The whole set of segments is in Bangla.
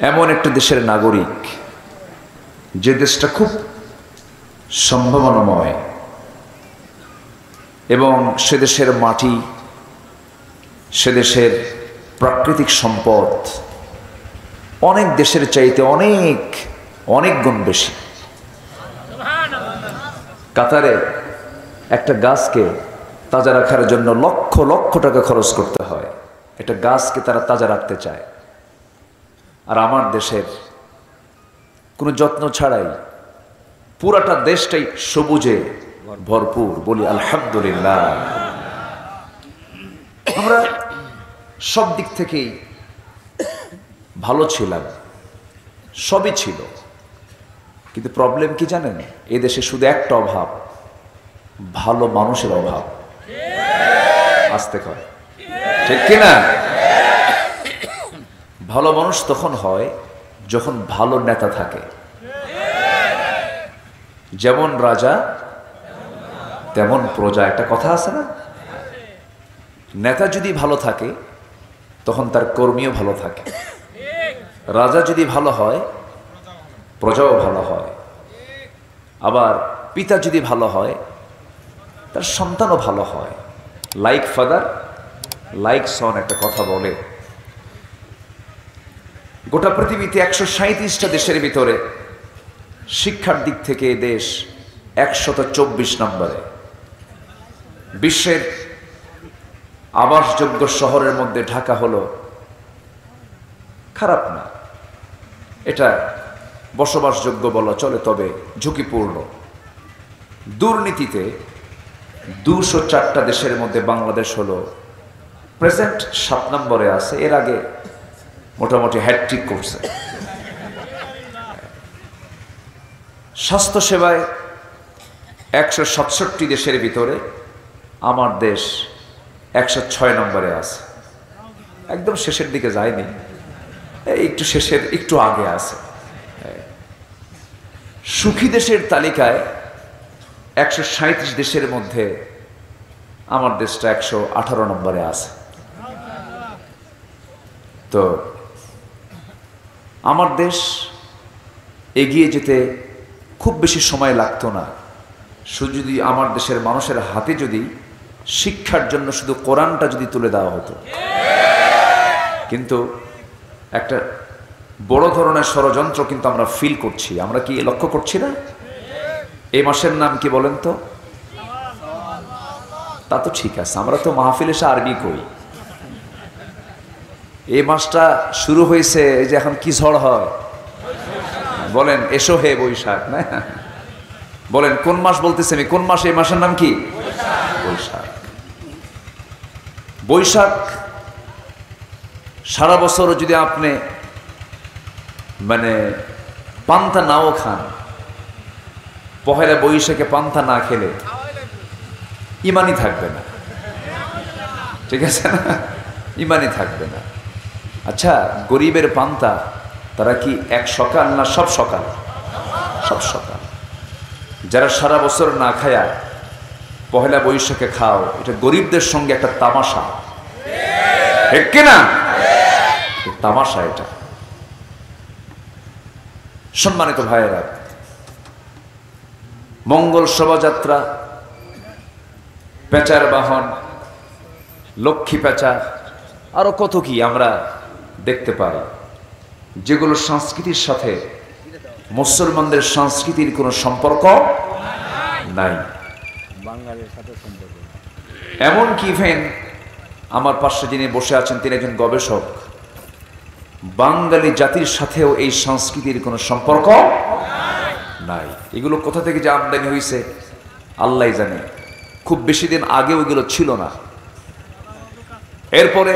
এমন একটা দেশের নাগরিক যে দেশটা খুব সম্ভাবনাময় এবং সে দেশের মাটি, সে দেশের প্রাকৃতিক সম্পদ অনেক দেশের চাইতে অনেক গুণ বেশি। কাতারে একটা গাছকে তাজা রাখার জন্য লক্ষ লক্ষ টাকা খরচ করতে হয়। একটা গাছকে তারা তাজা রাখতে চায়। আর আমার দেশের কোনো যত্ন ছাড়াই পুরাটা দেশটাই সবুজে ভরপুর। বলি আলহামদুলিল্লাহ। আমরা সব দিক থেকেই ভালো ছিলাম, সবই ছিল, কিন্তু প্রবলেম কি জানেন? এ দেশে শুধু একটা অভাব, ভালো মানুষের অভাব। আসতে কয় ঠিক কিনা? ভালো মানুষ তখন হয় যখন ভালো নেতা থাকে। যেমন রাজা তেমন প্রজা, একটা কথা আছে না? নেতা যদি ভালো থাকে তখন তার কর্মীও ভালো থাকে। রাজা যদি ভালো হয় প্রজাও ভালো হয়। আবার পিতা যদি ভালো হয় তার সন্তানও ভালো হয়। লাইক ফাদার লাইক সন একটা কথা বলে। গোটা পৃথিবীতে 137টা দেশের ভিতরে শিক্ষার দিক থেকে এই দেশ 124 নম্বরে। বিশ্বের আবাসযোগ্য শহরের মধ্যে ঢাকা হলো খারাপ না, এটা বসবাসযোগ্য বলা চলে, তবে ঝুঁকিপূর্ণ। দুর্নীতিতে 204টা দেশের মধ্যে বাংলাদেশ হলো প্রেজেন্ট 7 নম্বরে আছে। এর আগে মোটামুটি হ্যাটট্রিক করছে। স্বাস্থ্যসেবায় 167 দেশের ভিতরে আমার দেশ 106 নম্বরে আছে। একদম শেষের দিকে যায়নি, একটু শেষের একটু আগে আছে। সুখী দেশের তালিকায় 137 দেশের মধ্যে আমার দেশটা 118 নম্বরে আছে। তো আমার দেশ এগিয়ে যেতে খুব বেশি সময় লাগতো না, শুধু যদি আমার দেশের মানুষের হাতে যদি শিক্ষার জন্য শুধু কোরআনটা যদি তুলে দেওয়া হতো। কিন্তু একটা বড় ধরনের ষড়যন্ত্র কিন্তু আমরা ফিল করছি। আমরা কি লক্ষ্য করছি না? এই মাসের নাম কি বলেন তো? তা তো ঠিক আছে, আমরা তো মাহফিলে এসে আরবি কই। এই মাসটা শুরু হয়েছে, এই যে এখন কি ঝড় হয় বলেন? এসো হে বৈশাখ, না? বলেন কোন মাস বলতেছে? আমি কোন মাস? এই মাসের নাম কি? বৈশাখ। বৈশাখ সারা বছর যদি আপনি পান্তা নাও খান, পহেলা বৈশাখে পান্তা না খেলে ইমানই থাকবে না। ঠিক আছে না? ইমানই থাকবে না। আচ্ছা, গরিবের পান্তা তারা কি এক সকাল না সব সকাল? সব সকাল। যারা সারা বছর না খায়া পহেলা বৈশাখে খাও, এটা গরিবদের সঙ্গে একটা তামাশা, ঠিক কিনা? তামাশা এটা। সম্মানিত ভাইয়েরা, মঙ্গল শোভাযাত্রা, পেঁচার বাহন, লক্ষ্মী পেঁচা, আরো কত কি আমরা দেখতে পাই, যেগুলো সংস্কৃতির সাথে মুসলমানদের সংস্কৃতির কোনো সম্পর্ক নাই। এমনকি ইভেন আমার পাশে যিনি বসে আছেন তিনি একজন গবেষক, বাঙালি জাতির সাথেও এই সংস্কৃতির কোনো সম্পর্ক নাই। এগুলো কোথা থেকে যে আমদানি হয়েছে আল্লাহ জানে। খুব বেশি দিন আগে ওইগুলো ছিল না। এরপরে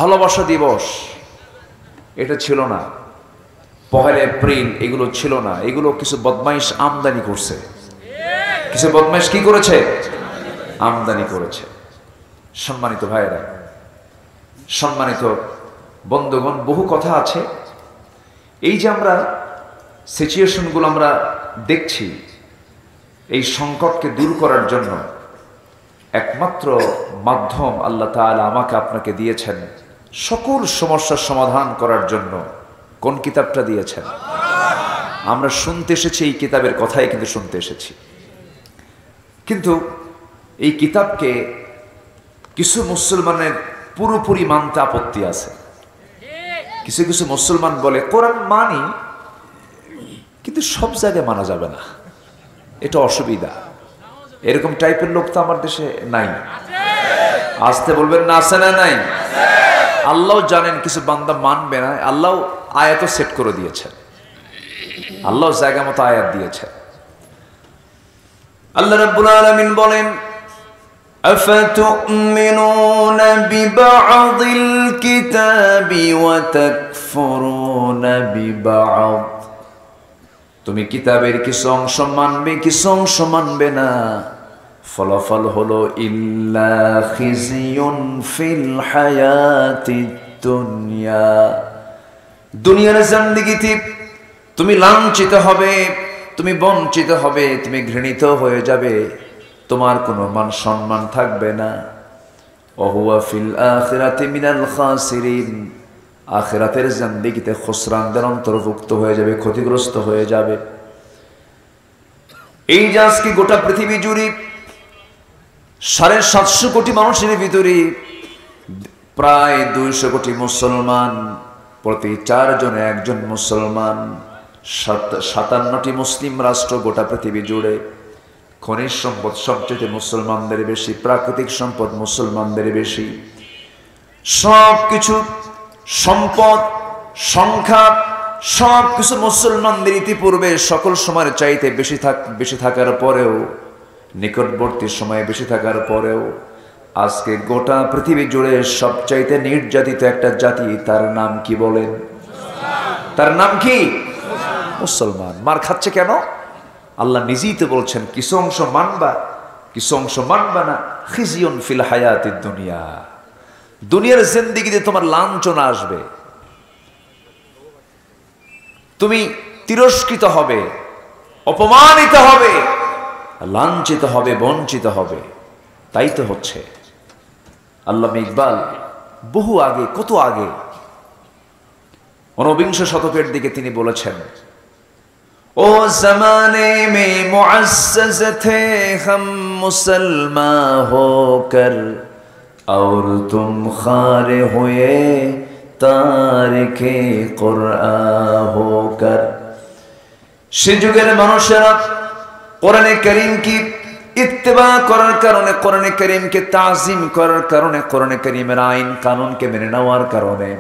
ভালোবাসা দিবস, এটা ছিল না। পহেলা এপ্রিল, এগুলো ছিল না। এগুলো কিছু বদমাইশ আমদানি করছে। কিছু বদমাইশ কি করেছে? আমদানি করেছে। সম্মানিত ভাইয়েরা, সম্মানিত বন্ধুগণ, বহু কথা আছে। এই যে আমরা সিচুয়েশনগুলো আমরা দেখছি, এই সংকটকে দূর করার জন্য একমাত্র মাধ্যম আল্লাহ তাআলা আমাকে আপনাকে দিয়েছেন, সকল সমস্যার সমাধান করার জন্য কোন কিতাবটা দিয়েছেন? আমরা শুনতে এসেছি, এই কিতাবের কথাই কিন্তু শুনতে এসেছি। কিন্তু এই কিতাবকে কিছু মুসলমানের পুরোপুরি মানতে আপত্তি আছে। কিছু কিছু মুসলমান বলে কোরআন মানি, কিন্তু সব জায়গায় মানা যাবে না, এটা অসুবিধা। এরকম টাইপের লোক তো আমার দেশে নাই। আসতে বলবেন না, আছে না নাই? আল্লাহ জানেন কিছু বান্দা মানবে না। আল্লাহ আয়াতও সেট করে দিয়েছেন, আল্লাহ জায়গা মতো আয়াত দিয়েছেন। আল্লাহ রাব্বুল আলামিন বলেন, আফাতুমিনুনা বিবা'দিল কিতাবি ওয়া তাকফুরুনা বিবা'দ। তুমি কিতাবের কিছু অংশ মানবে, কিছু অংশ মানবে না। ফলাফল হলো ইল্লা খিজিয়ুন ফিল হায়াতিদ দুনিয়া। দুনিয়ার জিন্দেগিতে তুমি লাঞ্ছিত হবে, তুমি বঞ্চিত হবে, তুমি ঘৃণিত হয়ে যাবে, তোমার কোনো মান সম্মান থাকবে না। ওহুয়া ফিল আখিরাতি মিনাল খাসিরিন। আখিরাতের জিন্দেগিতে খুসরানদের অন্তর্ভুক্ত হয়ে যাবে, ক্ষতিগ্রস্ত হয়ে যাবে। এই যে আজকে গোটা পৃথিবী জুড়ে 750 কোটি মানুষের ভিতরে প্রায় 200 কোটি মুসলমান, প্রতি 4 জনে 1 জন মুসলমান। 57টি মুসলিম রাষ্ট্র গোটা পৃথিবী জুড়ে। খনিজ সম্পদ সবচেয়ে মুসলমানদের বেশি, প্রাকৃতিক সম্পদ মুসলমানদের বেশি। সবকিছু সম্পদ, সংখ্যা, সবকিছু মুসলমানদের ইতিপূর্বে সকল সময়ের চাইতে বেশি থাকার পরেও, নিকটবর্তী সময়ে বেশি থাকার পরেও আজকে গোটা পৃথিবী জুড়ে সবচাইতে নির্যাতিত একটা জাতি, তার নাম কি বলেন? তার নাম কি? মুসলমান। মার খাচ্ছে কেন? আল্লাহ নিজেই তো বলছেন, কিছু অংশ মানবা, কিছু অংশ মানবা না। খিজিয়ুন ফিল হায়াতিদ দুনিয়া। দুনিয়ার জিন্দেগিতে তোমার লাঞ্ছনা আসবে, তুমি তিরস্কৃত হবে, অপমানিত হবে, লাঞ্ছিত হবে, বঞ্চিত হবে। তাই তো হচ্ছে। আল্লামা ইকবাল বহু আগে, কত আগে, 19বিংশ শতকের দিকে তিনি বলেছেন, ও জমানে মে মুআজ্জাজ থে হাম মুসলমান হোকর और तुम खारे हुए तारिके कुरआन होकर। সে যুগের মানুষেরা কোরআনে কারীম কি ইত্তেবা করার কারণে, কোরআনে কারীমকে তাজিম করার কারণে, কোরআনে কারীমের আইন কানুনকে মেনে নেওয়ার কারণে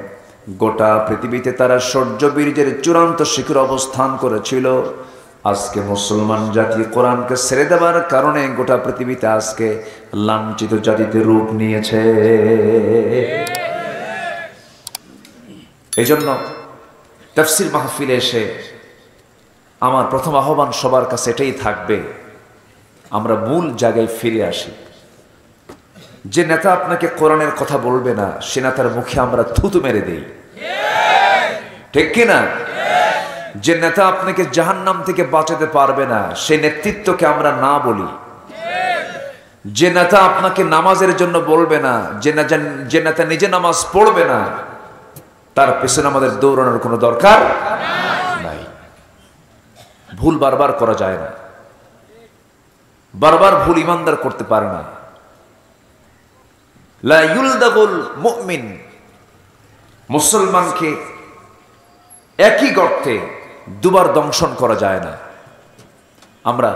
গোটা পৃথিবীতে তারা শৌর্য বীর্যের চূড়ান্ত শিখরে অবস্থান করেছিল। আজকে মুসলমান জাতি কোরআনকে ছেড়ে দেওয়ার কারণে গোটা পৃথিবীতে আজকে লাঞ্ছিত জাতিতে রূপ নিয়েছে। এই জন্য তাফসীর মাহফিলে এসে আমার প্রথম আহ্বান সবার কাছে এটাই থাকবে, আমরা মূল জায়গায় ফিরে আসি। যে নেতা আপনাকে কোরআনের কথা বলবে না, সে নেতার মুখে আমরা থুতু মেরে দেই, ঠিক কিনা? যে নেতা আপনাকে জাহান্নাম থেকে বাঁচাতে পারবে না, সেই নেতৃত্বকে আমরা না বলি। যে নেতা আপনাকে নামাজের জন্য বলবে না, যে নেতা নিজে নামাজ পড়বে না, তার পেছনে আমাদের দৌড়ানোর কোনো দরকার নাই। ভুল বারবার করা যায় না, বারবার ভুল ইমানদার করতে পারে না। লা ইউলদাগুল মুমিন, মুসলমানকে একই গর্তে দুবার দংশন করা যায় না। আমরা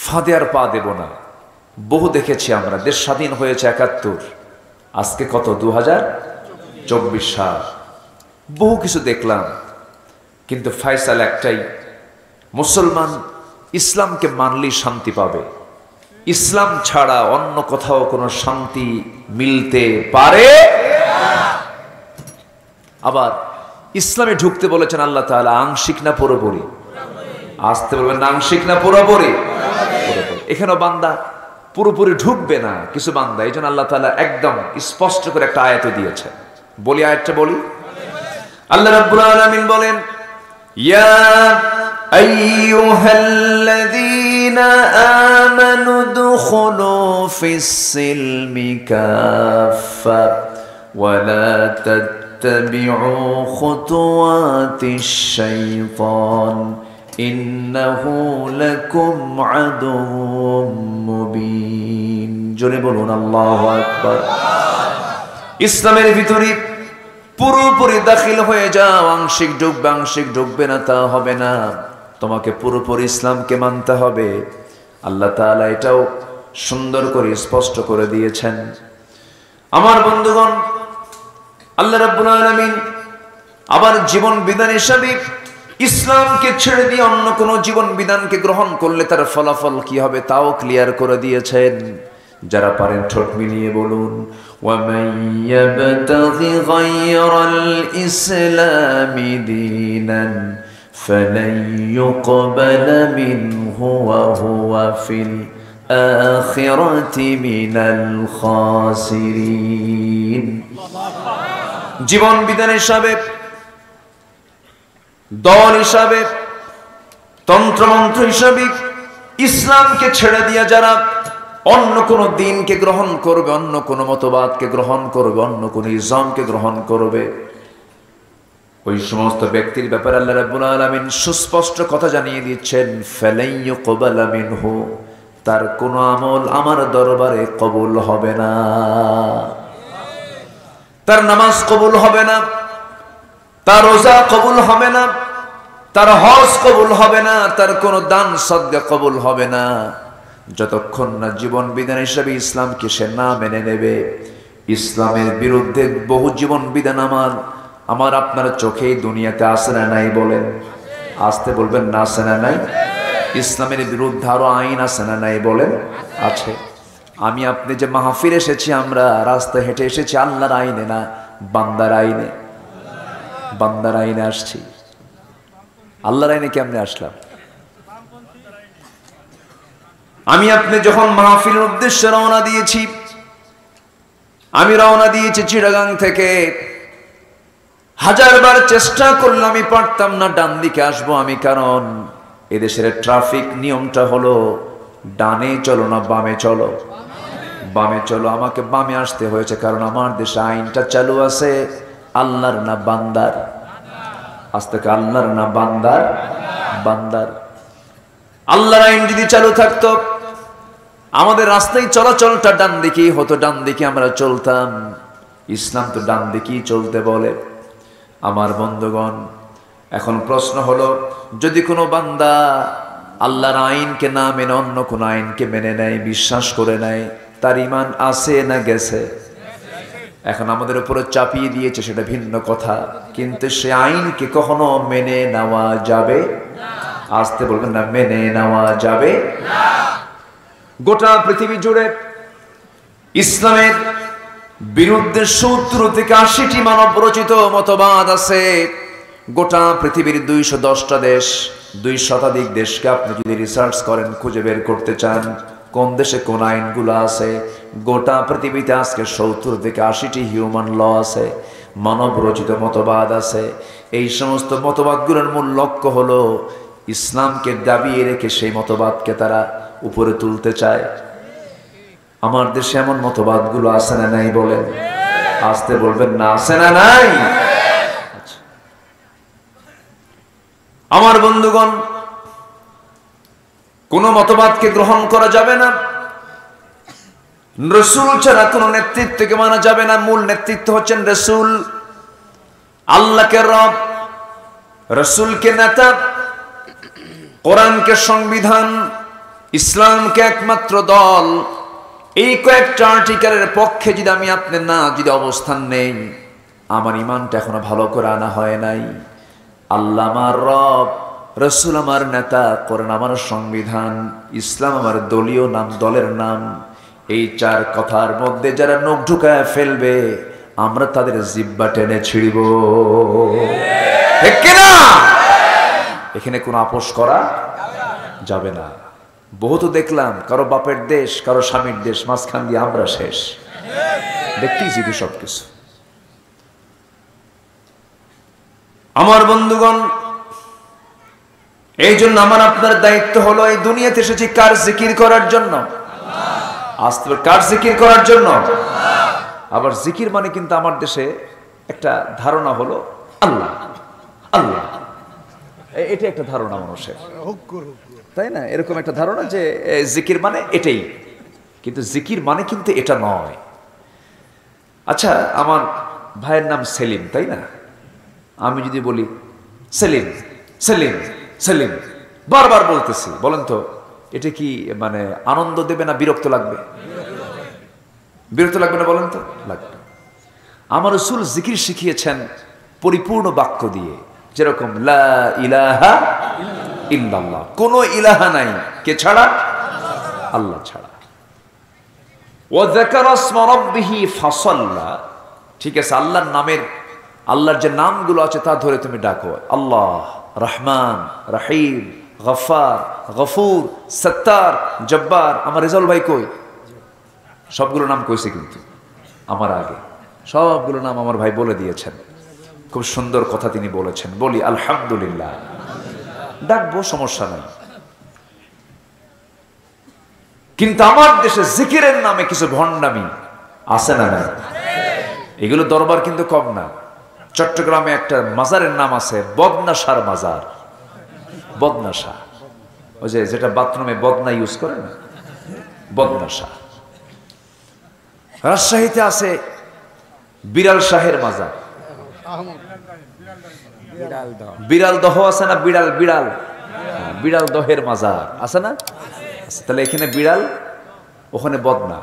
ফাঁদে আর পা দেব না। বহু দেখেছি আমরা, দেশ স্বাধীন হয়েছে 71, আজকে কত 2024 সাল। বহু কিছু দেখলাম, কিন্তু ফয়সালা একটাই, মুসলমান ইসলামকে মানলেই শান্তি পাবে। ইসলাম ছাড়া অন্য কোথাও কোনো শান্তি মিলতে পারে। আবার ইসলামে ঢুকতে বলেছেন আল্লাহ তাআলা আংশিক না পুরোপুরি? আসতে বলবেন না, আংশিক না পুরোপুরি? এখানেও বান্দা পুরোপুরি ঢুকবে না, কিছু বান্দা। এই জন্য আল্লাহ তাআলা একদম স্পষ্ট করে একটা আয়াত দিয়েছেন। বলি, আয়াতটা বলি। আল্লাহ রাব্বুল আলামিন বলেন, ইয়া আইয়ুহাল্লাযীনা আমানু দুখুলু ফিস সিলমি কাফা ওয়ালা তাত্তাবিউ খুতুওয়াতিশ শাইতান ইন্নাহু লাকুম আদুউম মুবিন। জোরে বলুন আল্লাহু আকবার। ইসলামের ভিতরে পুরোপুরি দাখিল হয়ে যাও, আংশিক ঢুকবে না তা হবে না, তোমাকে পুরোপুরি ইসলামকে মানতে হবে। আল্লাহ তাআলা এটাও সুন্দর করে স্পষ্ট করে দিয়েছেন। আমার বন্ধুগণ, আল্লাহ রাব্বুল আলামিন আবার জীবন বিধান হিসাবে ইসলামকে ছেড়ে দিয়ে অন্য কোন জীবন বিধানকে গ্রহণ করলে তার ফলাফল কি হবে তাও ক্লিয়ার করে দিয়েছেন। যারা পারেন ঠোঁট মিলিয়ে বলুন, ওয়ামান ইয়াবতাগি গায়রাল ইসলামি দীনান ফালান ইউকবালা মিনহু ওয়া হুয়া ফিল আখিরাতি মিনাল খাসিরিন। জীবন বিধান হিসাবে, দল হিসাবে, তন্ত্রমন্ত্র হিসাবে ইসলামকে ছেড়ে দিয়ে যারা অন্য কোন দিনকে গ্রহণ করবে, অন্য কোন মতবাদকে গ্রহণ করবে, অন্য কোন ইসলামকে গ্রহণ করবে, ওই সমস্ত ব্যক্তির ব্যাপারে আল্লাহ রাব্বুল আলামিন সুস্পষ্ট কথা জানিয়ে দিচ্ছেন, ফালাই ইউকবালা মিনহু, তার কোন আমল আমার দরবারে কবুল হবে না। তার নামাজ কবুল হবে না, তার রোজা কবুল হবে না, তার হজ কবুল হবে না, তার কোন দান সদকা কবুল হবে না, যতক্ষণ না জীবন বিধান হিসেবে ইসলামকে সে না মেনে নেবে। ইসলামের বিরুদ্ধে বহু জীবন বিধান আমার আপনার চোখেই দুনিয়াতে আসে না নাই? বলেন, আসতে বলবেন না, আসে না নাই? ইসলামের বিরুদ্ধে আরো আইন আসে না নাই? বলেন, আছে। আমি আপনি যে মাহফিল এসেছি, আমরা রাস্তা হেঁটে এসেছি আল্লাহর আইনে না, বান্দার আইনে। বান্দার আইনে আসছি, আল্লাহর আইনে কেমনে আসলাম? আমি আপনি যখন মাহফিলের উদ্দেশ্যে রওনা দিয়েছি, আমি রওনা দিয়েছি চিটাগাং থেকে, হাজারবার চেষ্টা করলাম, আমি পারতাম না ডান দিকে আসবো আমি, কারণ এদেশের ট্রাফিক নিয়মটা হলো ডানে চলো না বামে চলো। বামে চলো, আমাকে বামে আসতে হয়েছে, কারণ আমার দেশে আইনটা চালু আছে আল্লাহর না বান্দার। আজ থেকে আল্লাহর না বান্দার? বান্দার। আল্লাহর আইন যদি চালু থাকতো, আমাদের রাস্তায় চলাচলটা ডান দিকেই হতো, ডান দিকে আমরা চলতাম। ইসলাম তো ডান দিকেই চলতে বলে। আমার বন্ধুগণ, এখন প্রশ্ন হলো, যদি কোনো বান্দা আল্লাহর আইনকে না মেনে অন্য কোন আইনকে মেনে নেয়, বিশ্বাস করে নেয়, তার ঈমান আছে না গেছে? এখন আমাদের উপরে চাপিয়ে দিয়েছে, সেটা ভিন্ন কথা, কিন্তু সে আইনকে কখনো মেনে নেওয়া যাবে? আসতে বলবেন না, মেনে নেওয়া যাবে না। গোটা পৃথিবী জুড়ে ইসলামের বিরুদ্ধে 70 থেকে 80টি মানব রচিত মতবাদ আছে। গোটা পৃথিবীর 210টা দেশ, 2 শতাধিক দেশকে আপনি যদি রিসার্চ করেন, খুঁজে বের করতে চান কোন দেশে কোন আইনগুলো আছে, গোটা পৃথিবীতে আজকে 70 থেকে 80টি হিউম্যান ল আছে, মানব রচিত মতবাদ আছে। এই সমস্ত মতবাদগুলোর মূল লক্ষ্য হলো ইসলামকে দাবিয়ে রেখে সেই মতবাদকে তারা উপরে তুলতে চায়। আমার দেশে এমন মতবাদগুলো আছে না নাই? বলেন, আসতে বলবেন না, আছে না নাই? আমার বন্ধুগণ, কোন মতবাদকে গ্রহণ করা যাবে না, রাসূল ছাড়া কোন নেতৃত্বকে মানা যাবে না। মূল নেতৃত্ব হচ্ছেন রাসূল, আল্লাহকে রব, রাসূলকে নেতা, কোরআনকে সংবিধান, ইসলামকে একমাত্র দল। এই কয়েকটা আর্টিকেলের পক্ষে যদি আমি আপনি না যদি অবস্থান নেই, আমার ইমানটা এখনো ভালো করে আনা হয় নাই। আল্লাহ আমার রব, রাসূল আমার নেতা, কোরআন আমার সংবিধান, ইসলাম আমার দলীয় নাম, দলের নাম। এই 4 কথার মধ্যে যারা নখ ঢুকায় ফেলবে, আমরা তাদের জিহ্বা টেনে ছিড়ব। ঠিক কিনা? এখানে কোনো আপোষ করা যাবে না। বহুত দেখলাম, কারো বাপের দেশ, কারো স্বামীর দেশ, মাঝখান দিয়ে আমরা শেষ। দেখতেই জিবি সবকিছু। আমার বন্ধুগণ, এই জন্য আমার আপনার দায়িত্ব হলো, এই দুনিয়াতে এসেছি কার জিকির করার জন্য? আসতে কার জিকির করার জন্য? আবার জিকির মানে কিন্তু আমার দেশে একটা ধারণা হলো আল্লাহ আল্লাহ, এটা একটা ধারণা মানুষের, তাই না? এরকম একটা ধারণা যে জিকির মানে এটাই, কিন্তু জিকির মানে কিন্তু এটা নয়। আচ্ছা, আমার ভাইয়ের নাম সেলিম, তাই না? আমি যদি বলি সেলিম সেলিম সেলিম বারবার বলতেছি, বলেন তো এটা কি মানে আনন্দ দেবে না বিরক্ত লাগবে? বিরক্ত লাগবে না বলেন তো? লাগবে। আমার রাসূল জিকির শিখিয়েছেন পরিপূর্ণ বাক্য দিয়ে, যেরকম লা ইলাহা ইল্লাল্লাহ, কোনো ইলাহা নাই কে ছাড়া? আল্লাহ ছাড়া। ওয়া যাকারা ইসমা রাব্বিহি ফাসাল্লা, ঠিক আছে, আল্লাহর নামের, আল্লাহর যে নামগুলো আছে তা ধরে তুমি ডাকো, আল্লাহ, রহমান, রহিম, গফফার, গফুর, সত্তার, জব্বার। আমার রেজাউল ভাই কই? সবগুলো নাম কইছে কিন্তু আমার আগে, সবগুলো নাম আমার ভাই বলে দিয়েছেন। খুব সুন্দর কথা তিনি বলেছেন। বলি আলহামদুলিল্লাহ, ডাকবো, সমস্যা নাই। কিন্তু আমার দেশে জিকিরের নামে কিছু ভণ্ডামি আছে না নাই? এগুলো দরবার কিন্তু কম না। চট্টগ্রামে একটা মাজারের নাম আছে বদনাশার মাজার। বদনাশা, ওই যে যেটা বাথরুমে বদনা ইউজ করে না, বদনাশা। রাজশাহীতে আছে বিড়াল শাহের মাজার। বিড়াল দহ আছে না? বিড়াল বিড়াল বিড়াল দহের মাজার আছে না? তাহলে এখানে বিড়াল, ওখানে বদনা।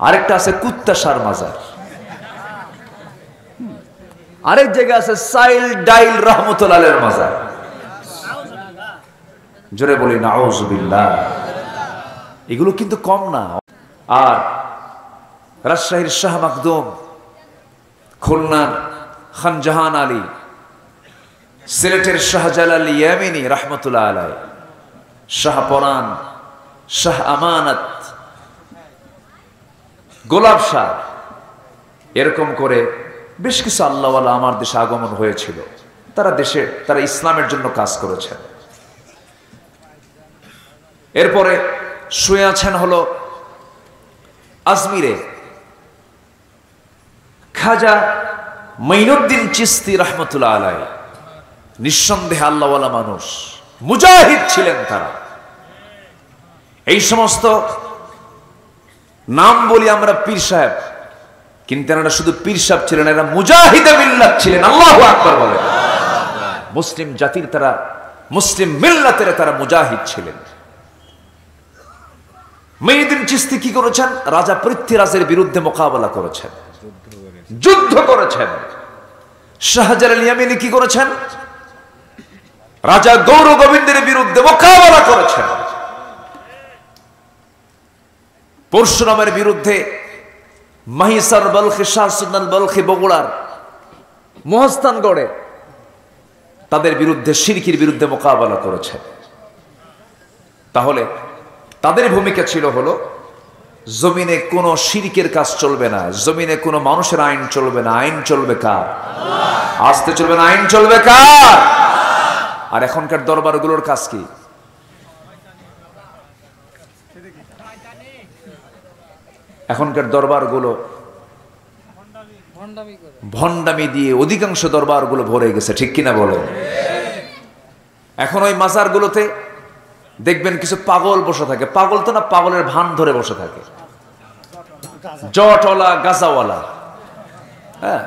আরেকটা আছে কুত্তাশার মাজার। আরেক জায়গা আছে সাইল ডাইল রহমতুল্লাহের মাজার। জোরে বলি নাউজুবিল্লাহ। এগুলো কিন্তু কম না। আর রাজশাহীর শাহ মাকদুম, খুলনার খান জাহান আলী, সিলেটের শাহজালাল ইয়ামিনী রহমতুল্লাহ আলাই, শাহ পরান, শাহ আমানত, গোলাপ শাহ, এরকম করে বেশ কিছু আল্লাহওয়ালা আমার দেশে আগমন হয়েছিল। তারা ইসলামের জন্য কাজ করেছেন। এরপরে শুয়ে আছেন হলো আজমিরে খাজা মঈনুদ্দিন চিশতি রহমতুল্লাহ আলাই। নিঃসন্দেহে আল্লাহওয়ালা মানুষ, মুজাহিদ ছিলেন তারা। এই সমস্ত নাম বলি আমরা পীর সাহেব, কিন্তু এনারা শুধু পীর সাহেব ছিলেন, এরা মুজাহিদে মিল্লাত ছিলেন। আল্লাহু আকবার বলেন। মুসলিম জাতির তারা, মুসলিম মিল্লাতের তারা মুজাহিদ ছিলেন। মঈনুদ্দিন চিশতি কি করেছেন? রাজা পৃথ্বীরাজের বিরুদ্ধে মোকাবেলা করেছেন, যুদ্ধ করেছেন। শাহজালাল ইয়ামিনী কি করেছেন? রাজা গৌর গোবিন্দের বিরুদ্ধে মোকাবেলা করেছেন। পরশুরামের বিরুদ্ধে মাহিসার বলখি, শাহ সুলতান বলখি বগুড়ার মহাস্থানগড়ে তাদের বিরুদ্ধে, শিরকির বিরুদ্ধে মোকাবেলা করেছেন। তাহলে তাদের ভূমিকা ছিল হলো জমিনে কোনো শিরকের কাজ চলবে না, জমিনে কোনো মানুষের আইন চলবে না। আইন চলবে কার? আসতে চলবে না, আইন চলবে কার? আর এখনকার দরবারগুলোর কাজ কি? এখনকার দরবারগুলো ভণ্ডামি দিয়ে অধিকাংশ দরবারগুলো ভরে গেছে, ঠিক কিনা বলে? এখন ওই মাজারগুলোতে দেখবেন কিছু পাগল বসে থাকে। পাগল তো না, পাগলের ভান ধরে বসে থাকে, জটওয়ালা, গাজাওয়ালা। হ্যাঁ,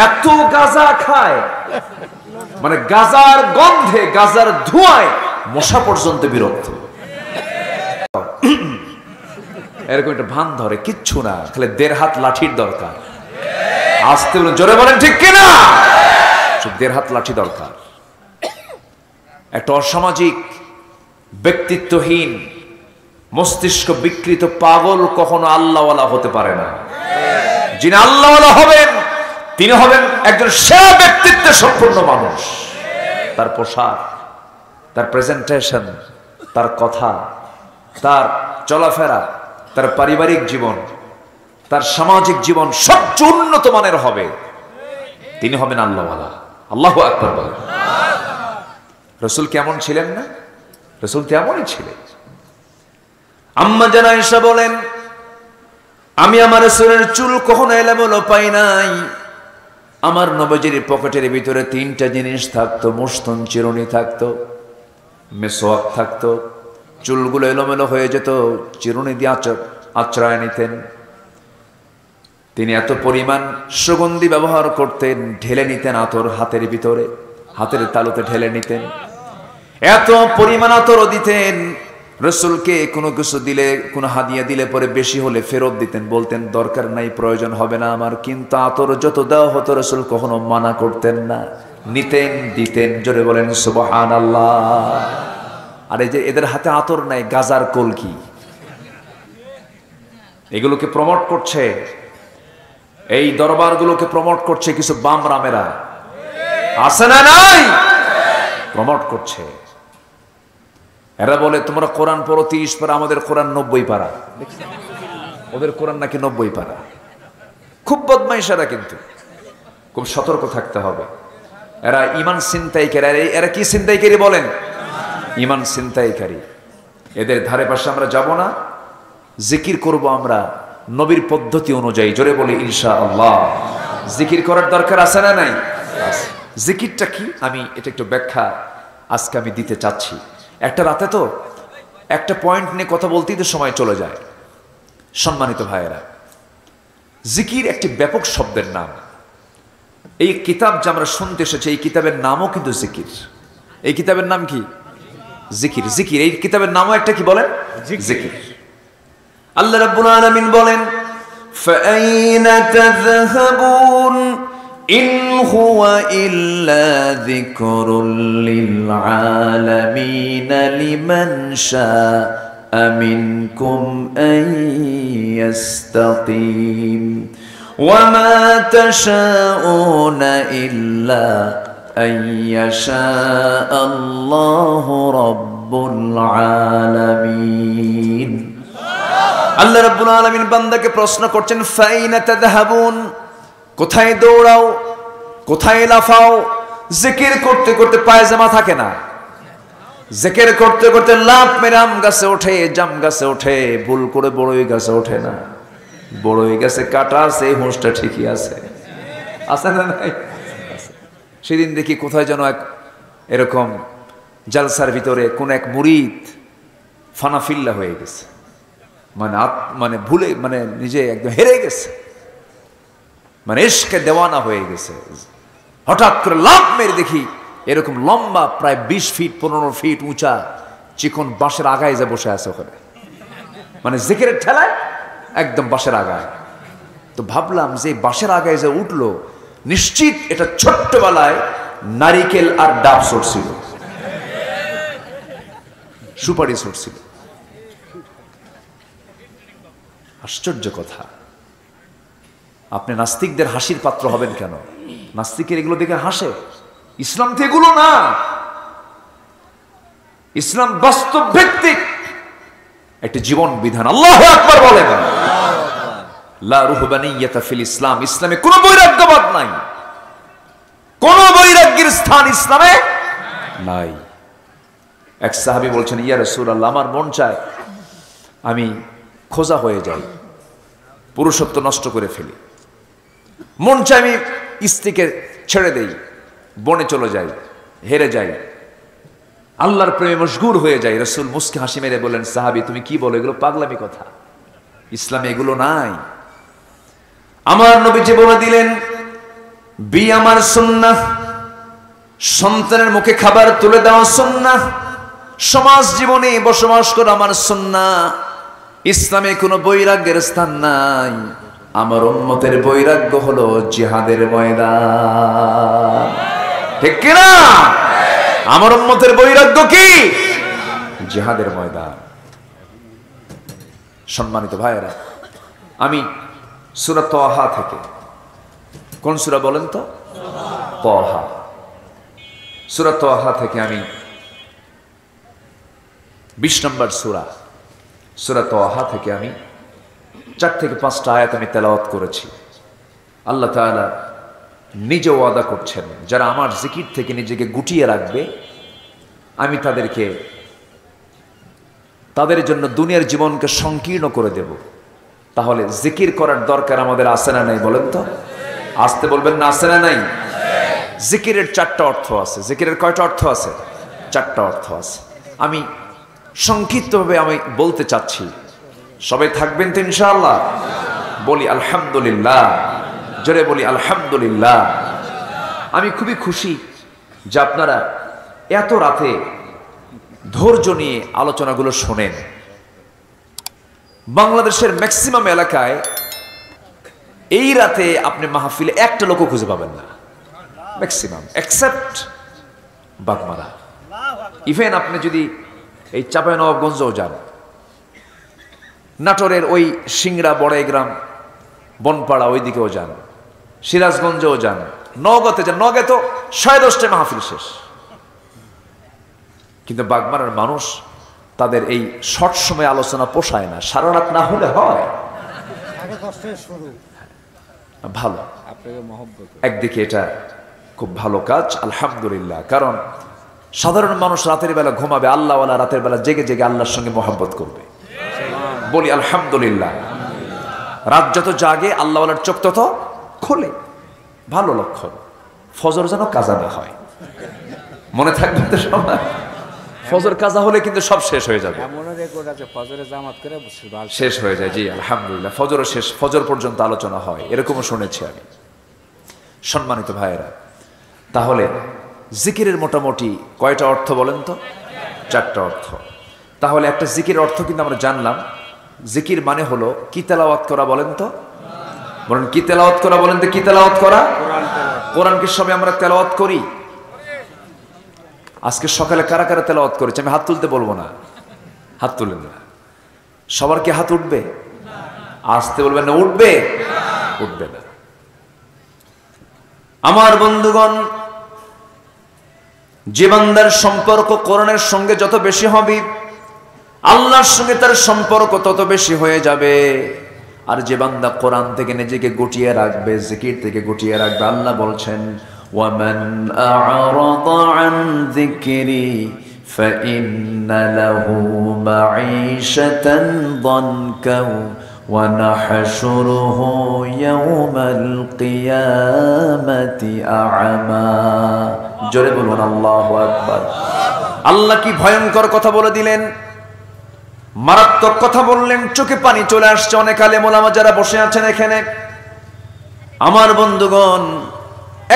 এত গাজা খায়, মানে গাজার গন্ধে, গাজার ধোঁয়ায় মশা পর্যন্ত বিরক্ত। এরকম একটা ভান ধরে, কিচ্ছু না, খালি 1.5 হাত লাঠির দরকার। আসতে বলুন, জোরে বলেন ঠিক কিনা? 1.5 হাত লাঠি দরকার। একটা অসামাজিক, ব্যক্তিত্বহীন, মস্তিষ্ক বিকৃত পাগল কখনো আল্লাহওয়ালা হতে পারে না। যিনি আল্লাহওয়ালা হবেন তিনি হবেন একজন সেরা ব্যক্তিত্ব সম্পন্ন মানুষ। তার পোশাক, তার প্রেজেন্টেশন, তার কথা, তার চলাফেরা, তার পারিবারিক জীবন, তার সামাজিক জীবন সবচেয়ে উন্নত মানের হবে। তিনি হবেন আল্লাহওয়ালা। আল্লাহু আকবার বলেন। রাসূল কেমন ছিলেন না? রাসূল তেমনই ছিলেন। আম্মা জান আয়েশা বলেন, আমি আমার রাসূলের চুল কখনো এলোমেলো পাই নাই। আমার নবীজির পকেটের ভিতরে 3টা জিনিস থাকতো, মুস্তন চিরুনি থাকতো, মেসওয়াক থাকতো। চুলগুলো এলোমেলো হয়ে যেত, চিরুনি দিয়ে আঁচড়ায় নিতেন। তিনি এত পরিমাণ সুগন্ধি ব্যবহার করতেন, ঢেলে নিতেন আতর হাতের ভিতরে, হাতের তালুতে ঢেলে নিতেন। এত পরিমাণ আতরও দিতেন, রাসূলকে কোনো কিছু দিলে, কোনো হাদিয়া দিলে পরে বেশি হলে ফেরত দিতেন, বলতেন দরকার নাই, প্রয়োজন হবে না আমার। কিন্তু আতর যত দেওয়া হতো রাসূল কখনো মানা করতেন না, নিতেন, দিতেন। জোরে বলেন সুবহানাল্লাহ। আর এই যে এদের হাতে আতর নাই, গাজার কলকি, এগুলোকে প্রমোট করছে, এই দরবারগুলোকে প্রমোট করছে কিছু বাম রামেরা, আছে না নাই? প্রমোট করছে। এরা বলে তোমরা কোরআন পড়ো 30 পারা, আমাদের কোরআন 90 পারা। ওদের কোরআন নাকি 90 পারা। খুব বদমাইশ এরা, কিন্তু খুব সতর্ক থাকতে হবে। এরা ঈমান ছিনতাইকারী। এরা কি ছিনতাইকারী বলেন? ঈমান ছিনতাইকারী। এদের ধারে পাশে আমরা যাব না। জিকির করব আমরা নবীর পদ্ধতি অনুযায়ী। জোরে বলি ইনশাআল্লাহ। জিকির করার দরকার আছে না নাই? জিকিরটা কি আমি এটা একটু ব্যাখ্যা আজকে আমি দিতে চাচ্ছি। একটা রাতে তো একটা পয়েন্ট নিয়ে কথা বলতেই তো সময় চলে যায়। সম্মানিত ভাইয়েরা, জিকির একটি ব্যাপক শব্দের নাম। এই কিতাব যে আমরা শুনতে এসেছি, এই কিতাবের নামও কিন্তু জিকির। এই কিতাবের নাম কি? জিকির। জিকির এই কিতাবের নামও একটা কি বলেন? জিকির। আল্লাহ রাব্বুল আলামিন বলেন, ফাআইনা তাযহাবুন ইন হুয়া ইল্লা যিকরুল লিল আলামিন লিমান শাআ মিনকুম আন ইয়াস্তাকিম ওয়া মা তাশাউনা ইল্লা আন ইয়াশা আল্লাহু রাব্বুল আলামিন। আল্লাহ রাব্বুল আলামিন বান্দাকে প্রশ্ন করছেন, ফাইনা তাযহাবুন, কোথায় দৌড়াও, কোথায় লাফাও? জিকির করতে করতে পায়জামা থাকে না, জিকির করতে করতে লাফ মেরে আম গাছে ওঠে, জাম গাছে ওঠে, ভুল করে বড়ই গাছে ওঠে না। বড়ই গাছে কাটা আছে, হোঁসটা ঠিকই আছে, আছে না নাই? সেদিন দেখি কোথায় যেন এক এরকম জালসার ভিতরে কোন এক মুরিদ ফানাফিল্লা হয়ে গেছে, মানে ভুলে, মানে নিজে একদম হেরে গেছে, মানে ইশকে দেওয়ানা হয়ে গেছে। হঠাৎ করে লাফ মেরে দেখি এরকম লম্বা প্রায় 20 ফিট 15 ফিট উঁচা চিকন বাঁশের আগায় যে বসে আছে ওখানে, মানে জিকিরের ঠেলায় একদম বাঁশের আগায়। তো ভাবলাম যে বাঁশের আগায় যে উঠলো, নিশ্চিত এটা ছোট্টবেলায় নারিকেল আর ডাব ছড়ছিল, সুপারি ছড়ছিল। আশ্চর্য কথা, আপনি নাস্তিকদের হাসির পাত্র হবেন কেন? নাস্তিকের এগুলো দেখে হাসে। ইসলাম তো এগুলো না, ইসলাম বাস্তব ভিত্তিক একটি জীবন বিধান। আল্লাহু আকবার বলেন। লা রুহবানিয়াতা ফিল ইসলাম, ইসলামে কোনো বৈরাগ্যবাদ নাই, কোন বৈরাগ্যের স্থান ইসলামে নাই। এক সাহাবী বলছেন, ইয়া রাসূলুল্লাহ, আমার মন চায় আমি খোজা হয়ে যাই, পুরুষত্ব নষ্ট করে ফেলি, মন চায় আমি স্ত্রীকে ছেড়ে দেই, বনে চলে যাই, হেরে যাই, আল্লাহর প্রেমে মশগুল হয়ে যাই। রাসূল মুস্কি হাসি মেরে বলেন, সাহাবী তুমি কি বলো, এগুলো পাগলামি কথা, ইসলামে এগুলো নাই। আমার নবীজি বলে দিলেন, বিয়ে আমার সুন্নাহ, সন্তানের মুখে খাবার তুলে দেওয়া সুন্নাহ, সমাজ জীবনে বসবাস করা আমার সুন্নাহ। ইসলামে কোনো বৈরাগ্যের স্থান নাই। আমার উম্মতের বৈরাগ্য হলো জিহাদের ময়দান, ঠিক কিনা? আমার উম্মতের বৈরাগ্য কি? জিহাদের ময়দান। সম্মানিত ভাইয়েরা, আমি সূরা তাহা থেকে, কোন সূরা বলেন তো? তাহা। সূরা তাহা থেকে আমি 20 নম্বর সূরা তাহা থেকে আমি 4 থেকে 5টা আয়াত আমি তেলাওয়াত করেছি। আল্লাহ তাআলা নিজে ওয়াদা করছেন, যারা আমার জিকির থেকে নিজেকে গুটিয়ে রাখবে, আমি তাদের জন্য দুনিয়ার জীবনকে সংকীর্ণ করে দেব, তাহলে জিকির করার দরকার আমাদের আছে না নাই বলেন তো? আসতে বলবেন না, আছে না নাই? জিকিরের 4টা অর্থ আছে। জিকিরের কয়টা অর্থ আছে? 4টা অর্থ আছে। আমি সংক্ষিপ্তভাবে আমি বলতে চাচ্ছি, সবাই থাকবেন তো ইনশাআল্লাহ? বলি আলহামদুলিল্লাহ, জোরে বলি আলহামদুলিল্লাহ। আমি খুবই খুশি যে আপনারা এত রাতে ধৈর্য নিয়ে আলোচনাগুলো শোনেন। বাংলাদেশের ম্যাক্সিমাম এলাকায় এই রাতে আপনি মাহফিলে একটা লোকও খুঁজে পাবেন না, ম্যাক্সিমাম, এক্সেপ্ট বাগমারা। ইভেন আপনি যদি এই চাঁপাইনবাবগঞ্জও যান, নাটোরের ওই সিংড়া বড়াইগ্রাম বনপাড়া ওইদিকেও যান, সিরাজগঞ্জেও যান, নওগাঁতে যান, নওগাঁয় তো 10:30টায় মাহফিল শেষ। কিন্তু বাগমারার মানুষ তাদের এই শর্ট সময় আলোচনা পোষায় না, সারা রাত না হলে হয় ভালো। একদিকে এটা খুব ভালো কাজ, আলহামদুলিল্লাহ। কারণ সাধারণ মানুষ রাতের বেলা ঘুমাবে, আল্লাহওয়ালা রাতের বেলা জেগে জেগে আল্লাহর সঙ্গে মহব্বত করবে। বলি আলহামদুলিল্লাহ। রাত যত জাগে আল্লাহওয়ালার চোখ তত খোলে, ভালো লক্ষণ। ফজর যেন কাজা না হয়, মনে থাকবে তো সবাই। ফজর কাজা হলে কিন্তু সব শেষ হয়ে যাবে, শেষ হয়ে যায়। জি আলহামদুলিল্লাহ, ফজরও শেষ, ফজর পর্যন্ত আলোচনা হয়, এরকমও শুনেছি আমি। সম্মানিত ভাইয়েরা, তাহলে জিকিরের মোটামুটি কয়টা অর্থ বলেন তো? 4টা অর্থ। তাহলে একটা জিকির অর্থ কিন্তু আমরা জানলাম। জিকির মানে হলো কি তেলাওয়াত করা বলেন তো? বলেন কি তেলাওয়াত করা বলেন তো? কি তেলাওয়াত করা? কোরআনকে সবে আমরা তেলাওয়াত করি। আজকে সকালে কারা কারা তেলাওয়াত করেছে? আমি হাত তুলতে বলবো না, হাত তুলেন না। সবার কি হাত উঠবে? আসতে বলবেন না, উঠবে? উঠবে না। আমার বন্ধুগণ, যে বান্দার সম্পর্ক কোরআনের সঙ্গে যত বেশি হবে, আল্লাহর সঙ্গে তার সম্পর্ক তত বেশি হয়ে যাবে। আর যে বান্দা কোরআন থেকে নিজেকে গুটিয়ে রাখবে, জিকির থেকে গুটিয়ে রাখবে, আল্লাহ বলছেন ওয়ামান আ'রাদা আন যিকরি ফাইন্না লাহু মাঈশাতান দানকা ওয়া নাহশুরুহু ইয়াওমাল কিয়ামাতি আ'মা। জোরে বলুন আল্লাহু আকবার। আল্লাহ কি ভয়ঙ্কর কথা বলে দিলেন, মারাত্মক কথা বললেন, চোখে পানি চলে আসছে অনেক আলেম ওলামা যারা বসে আছেন এখানে। আমার বন্ধুগণ,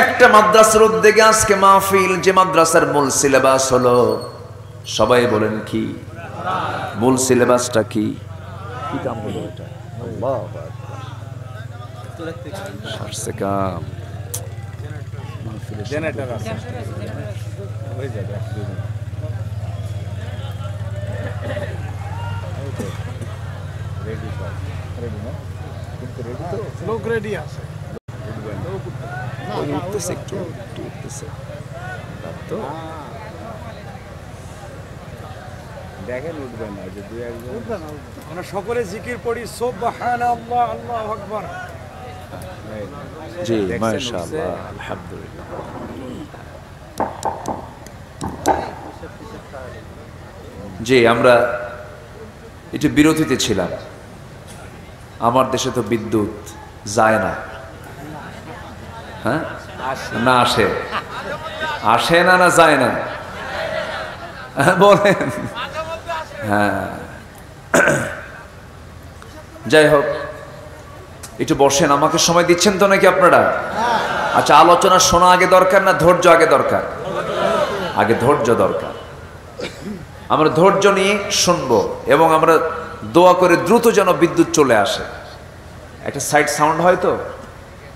একটা মাদ্রাসার উদ্যোগে আজকে মাহফিল, যে মাদ্রাসার মূল সিলেবাস হলো, সবাই বলেন কি মূল সিলেবাসটা? কি কি কাম হলো এটা? আল্লাহু আকবার। সারসে কাম জেনারেটর আছে, হয়ে যাবে। রেডি না? কিন্তু রেডি তো, লোক রেডি আছে। উঠতেছে, একটু উঠতেছে তো, দেখেন উঠবে না। যে দুই একজন আমরা সকলে জিকির পড়ি সুবহানাল্লাহ, আল্লাহু আকবার। জি মাশাআল্লাহ, আলহামদুলিল্লাহ। জি, আমরা একটু বিরতিতে ছিলাম। আমার দেশে তো বিদ্যুৎ যায় না। হ্যাঁ না, আসে, আসে না, না যায় না বলেন? হ্যাঁ, যাই হোক, একটু বসেন। আমাকে সময় দিচ্ছেন তো নাকি আপনারা? আচ্ছা, আলোচনা শোনা আগে দরকার না ধৈর্য আগে দরকার? আগে ধৈর্য দরকার। আমরা ধৈর্য নিয়ে শুনবো এবং আমরা দোয়া করে দ্রুত যেন বিদ্যুৎ চলে আসে। একটা সাইড সাউন্ড হয় তো,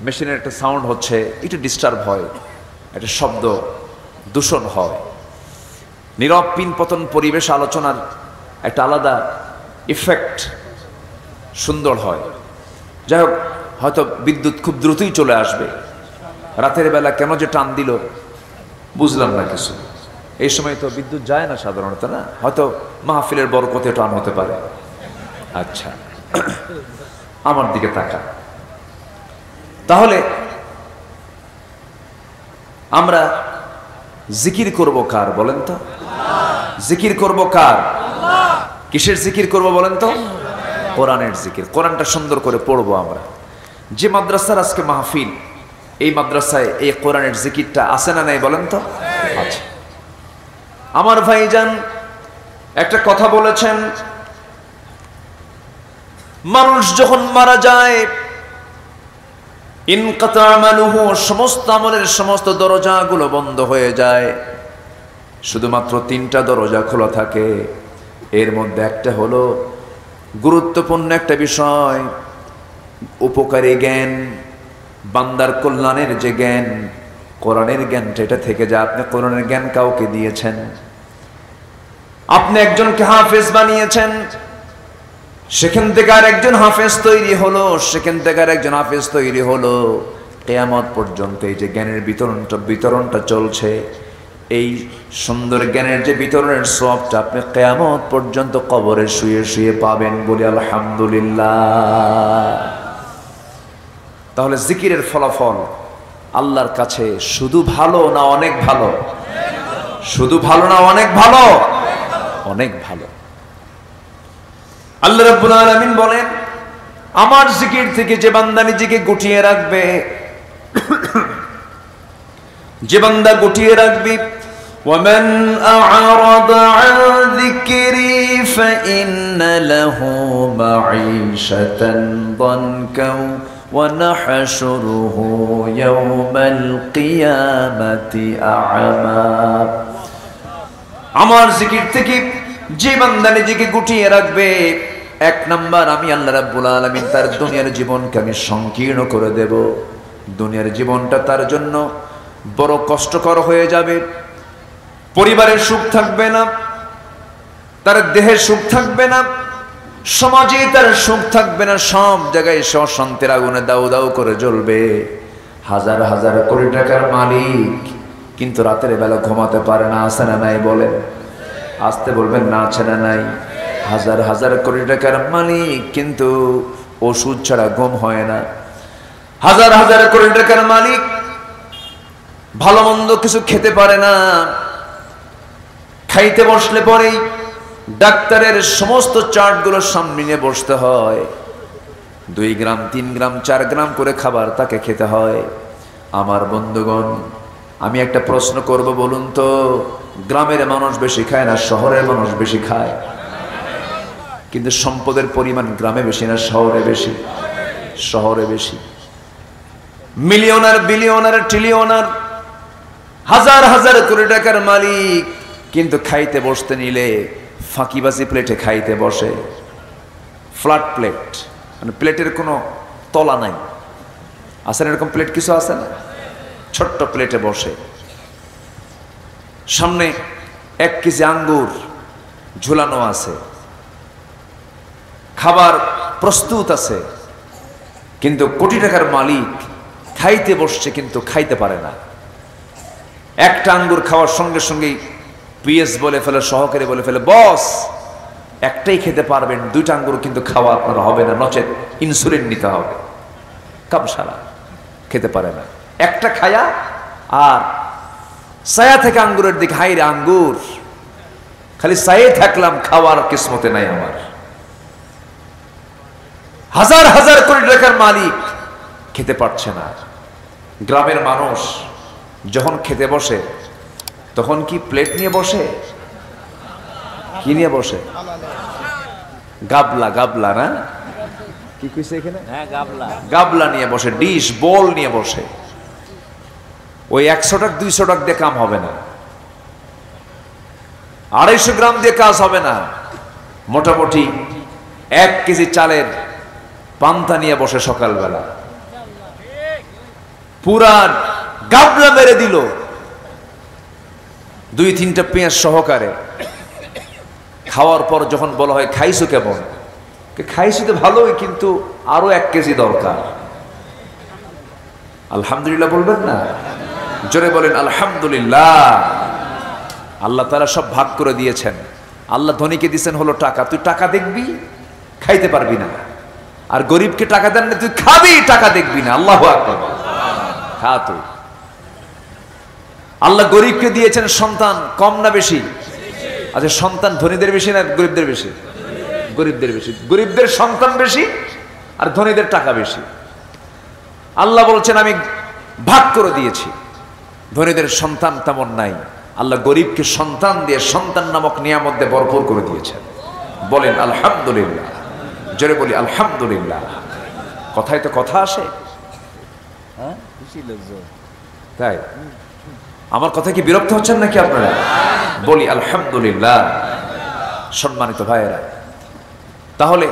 মেশিনের একটা সাউন্ড হচ্ছে, একটু ডিস্টার্ব হয়, একটা শব্দ দূষণ হয়। নীরব পিনপতন পরিবেশ আলোচনার একটা আলাদা ইফেক্ট সুন্দর হয়। যাই হোক, হয়তো বিদ্যুৎ খুব দ্রুতই চলে আসবে। রাতের বেলা কেন যে টান দিল বুঝলাম না কিছু। এই সময় তো বিদ্যুৎ যায় না সাধারণত, না? হয়তো মাহফিলের বরকতে টান হতে পারে। আচ্ছা, আমার দিকে তাকা। তাহলে আমরা জিকির করব কার বলেন তো? জিকির করব কার? কিসের জিকির করব বলেন তো? কোরআনের জিকির। কোরআনটা সুন্দর করে পড়বো আমরা। যে মাদ্রাসার আজকে মাহফিল, এই মাদ্রাসায় এই কোরআনের জিকিরটা আছে না নাই বলেন তো? আচ্ছা। আমার ভাইজান একটা কথা বলেছেন, মানুষ যখন মারা যায় ইনকাতা আমালুহু, সমস্ত আমলের সমস্ত দরজাগুলো বন্ধ হয়ে যায়, শুধুমাত্র 3টা দরজা খোলা থাকে। এর মধ্যে একটা হলো গুরুত্বপূর্ণ একটা বিষয়, উপকারী জ্ঞান, বান্দার কল্যাণের যে জ্ঞান, কোরআনের জ্ঞানটা এটা থেকে যায়। আপনি কোরআনের জ্ঞান কাউকে দিয়েছেন, আপনি একজনকে হাফেজ বানিয়েছেন, সেখান থেকে আর একজন হাফেজ তৈরি হলো, সেখান থেকে আর একজন হাফেজ তৈরি হলো, কিয়ামত পর্যন্ত এই যে জ্ঞানের বিতরণটা চলছে, এই সুন্দর জ্ঞানের যে বিতরণের সওয়াবটা আপনি কিয়ামত পর্যন্ত কবরে শুয়ে শুয়ে পাবেন, বলি আলহামদুলিল্লাহ। তাহলে জিকিরের ফলাফল আল্লাহর কাছে শুধু ভালো না অনেক ভালো? শুধু ভালো না অনেক ভালো? অনেক ভালো। আল্লাহ রাব্বুল আলামিন বলেন, আমার জিকির থেকে যে বান্দা নিজেকে গুটিয়ে রাখবে, যে বান্দা গুটিয়ে রাখবে, وَمَنْ أَعْرَضَ عَنْ ذِكْرِي فَإِنَّ لَهُ مَعِيشَةً ضَنكًا وَنَحْشُرُهُ يَوْمَ الْقِيَامَةِ أَعْمَى। আমার জিকির থেকে যে বান্দা নিজেকে গুটিয়ে রাখবে, 1 নাম্বার আমি আল্লাহ রাব্বুল আলামিন তার দুনিয়ার জীবনকে আমি সংকীর্ণ করে দেব। দুনিয়ার জীবনটা তার জন্য বড় কষ্টকর হয়ে যাবে। পরিবারের সুখ থাকবে না, তার দেহের সুখ থাকবে না, সমাজে তার সুখ থাকবে না, সব জায়গায় সে অশান্তির আগুনে দাউ দাউ করে জ্বলবে। হাজার হাজার কোটি টাকার মালিক, কিন্তু রাতের বেলা ঘুমাতে পারে না, আছে না নাই বলেন? আসতে বলবেন না, আছে না নাই? হাজার হাজার কোটি টাকার মালিক, কিন্তু ওষুধ ছাড়া ঘুম হয় না। হাজার হাজার কোটি টাকার মালিক, ভালো মন্দ কিছু খেতে পারে না। খাইতে বসলে পরেই ডাক্তারের সমস্ত চার্টগুলো সামনে নিয়ে বসতে হয়। 2 গ্রাম 3 গ্রাম 4 গ্রাম করে খাবার তাকে খেতে হয়। আমার বন্ধুগণ, আমি একটা প্রশ্ন করব, বলুন তো, গ্রামের মানুষ বেশি খায় না শহরের মানুষ বেশি খায়? কিন্তু সম্পদের পরিমাণ গ্রামে বেশি না শহরে বেশি? শহরে বেশি। মিলিয়নার, বিলিয়নার, ট্রিলিয়নার, হাজার হাজার কোটি টাকার মালিক, কিন্তু খাইতে বসতে নিলে ফাঁকিবাজি প্লেটে খাইতে বসে। ফ্ল্যাট প্লেট, মানে প্লেটের কোনো তলা নাই, আছে না এরকম প্লেট? কিছু আছে না? ছোট্ট প্লেটে বসে, সামনে 1 কেজি আঙ্গুর ঝুলানো আছে, খাবার প্রস্তুত আছে, কিন্তু কোটি টাকার মালিক খাইতে বসছে কিন্তু খাইতে পারে না। একটা আঙ্গুর খাওয়ার সঙ্গে সঙ্গেই পিএস বলে ফেলে, সহকারী বলে ফেলে, বস একটাই খেতে পারবেন, 2টা আঙ্গুর কিন্তু খাওয়া আপনার হবে না, নচেত ইনসুলিন নিতে হবে। কামসারা খেতে পারে না, একটা খায়া আর ছায়া থেকে আঙ্গুরের দিকে, হাই রে আঙ্গুর, খালি ছায়ে থাকলাম, খাওয়ার কিসমতে নাই আমার। হাজার হাজার কোটি টাকার মালিক খেতে পারছে না। গ্রামের মানুষ যখন খেতে বসে তখন কি প্লেট নিয়ে বসে? কি নিয়ে বসে? গাবলা, গাবলা না কি কইছে এখানে? হ্যাঁ, গাবলা। গাবলা নিয়ে বসে, ডিশ বোল নিয়ে বসে। ওই 100 টাকা 200 টাকা দিয়ে কাম হবে না, 250 গ্রাম দিয়ে কাজ হবে না। মোটামুটি 1 কেজি চালের পান্তা নিয়ে বসে সকালবেলা, পুরা গাবলা মেরে দিল, 2-3টা পেঁয়াজ সহকারে। খাওয়ার পর যখন বলা হয় খাইছো কেমন, খাইছি তো ভালোই, কিন্তু আরো 1 কেজি দরকার। আলহামদুলিল্লাহ বলবেন না? জোরে বলেন আলহামদুলিল্লাহ। আল্লাহ তাআলা সব ভাগ করে দিয়েছেন। আল্লাহ ধনীকে দিয়েছেন হলো টাকা, তুই টাকা দেখবি, খাইতে পারবি না। আর গরিবকে টাকা দেন না, তুই খাবি, টাকা দেখবি না। আল্লাহু আকবার, খা তুই। আল্লাহ গরিবকে দিয়েছেন সন্তান, কম না বেশি? আচ্ছা, সন্তান ধনীদের বেশি না গরিবদের বেশি? গরিবদের বেশি। গরিবদের সন্তান বেশি আর ধনীদের টাকা বেশি। আল্লাহ বলছেন আমি ভাগ করে দিয়েছি, ধনীদের সন্তান তেমন নাই। আল্লাহ গরিবকে সন্তান দিয়ে সন্তান নামক নিয়ামত দিয়ে ভরপুর করে দিয়েছেন। বলেন আলহামদুলিল্লাহ, জোরে বলি আলহামদুলিল্লাহ। কথায় তো কথা আসে, তাই আমার কথা কি বিরক্ত হচ্ছেন নাকি আপনারা? বলি আলহামদুলিল্লাহ। সম্মানিত ভাইয়েরা, তাহলে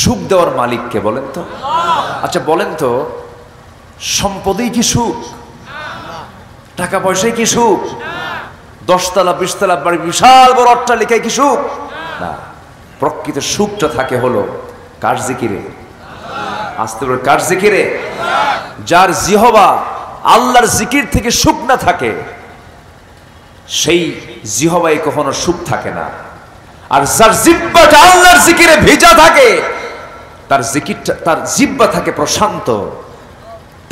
সুখ দেওয়ার মালিককে বলেন তো? আচ্ছা বলেন তো, সম্পদেই কি সুখ? টাকা পয়সায় কি সুখ? 10 তলা 20 তলা বাড়ি, বিশাল বড় অট্টালিকায় কি সুখ? না, প্রকৃত সুখটা থাকে হলো কার জিকিরে? আস্তে করে কার জিকিরে? যার জিহবা আল্লাহর জিকির থেকে সুখ না থাকে, সেই জিহবায় কখনো সুখ থাকে না। আর যার জিহ্বাটা আল্লাহর জিকিরে ভেজা থাকে, তার জিকিরটা, তার জিহ্বা থাকে প্রশান্ত,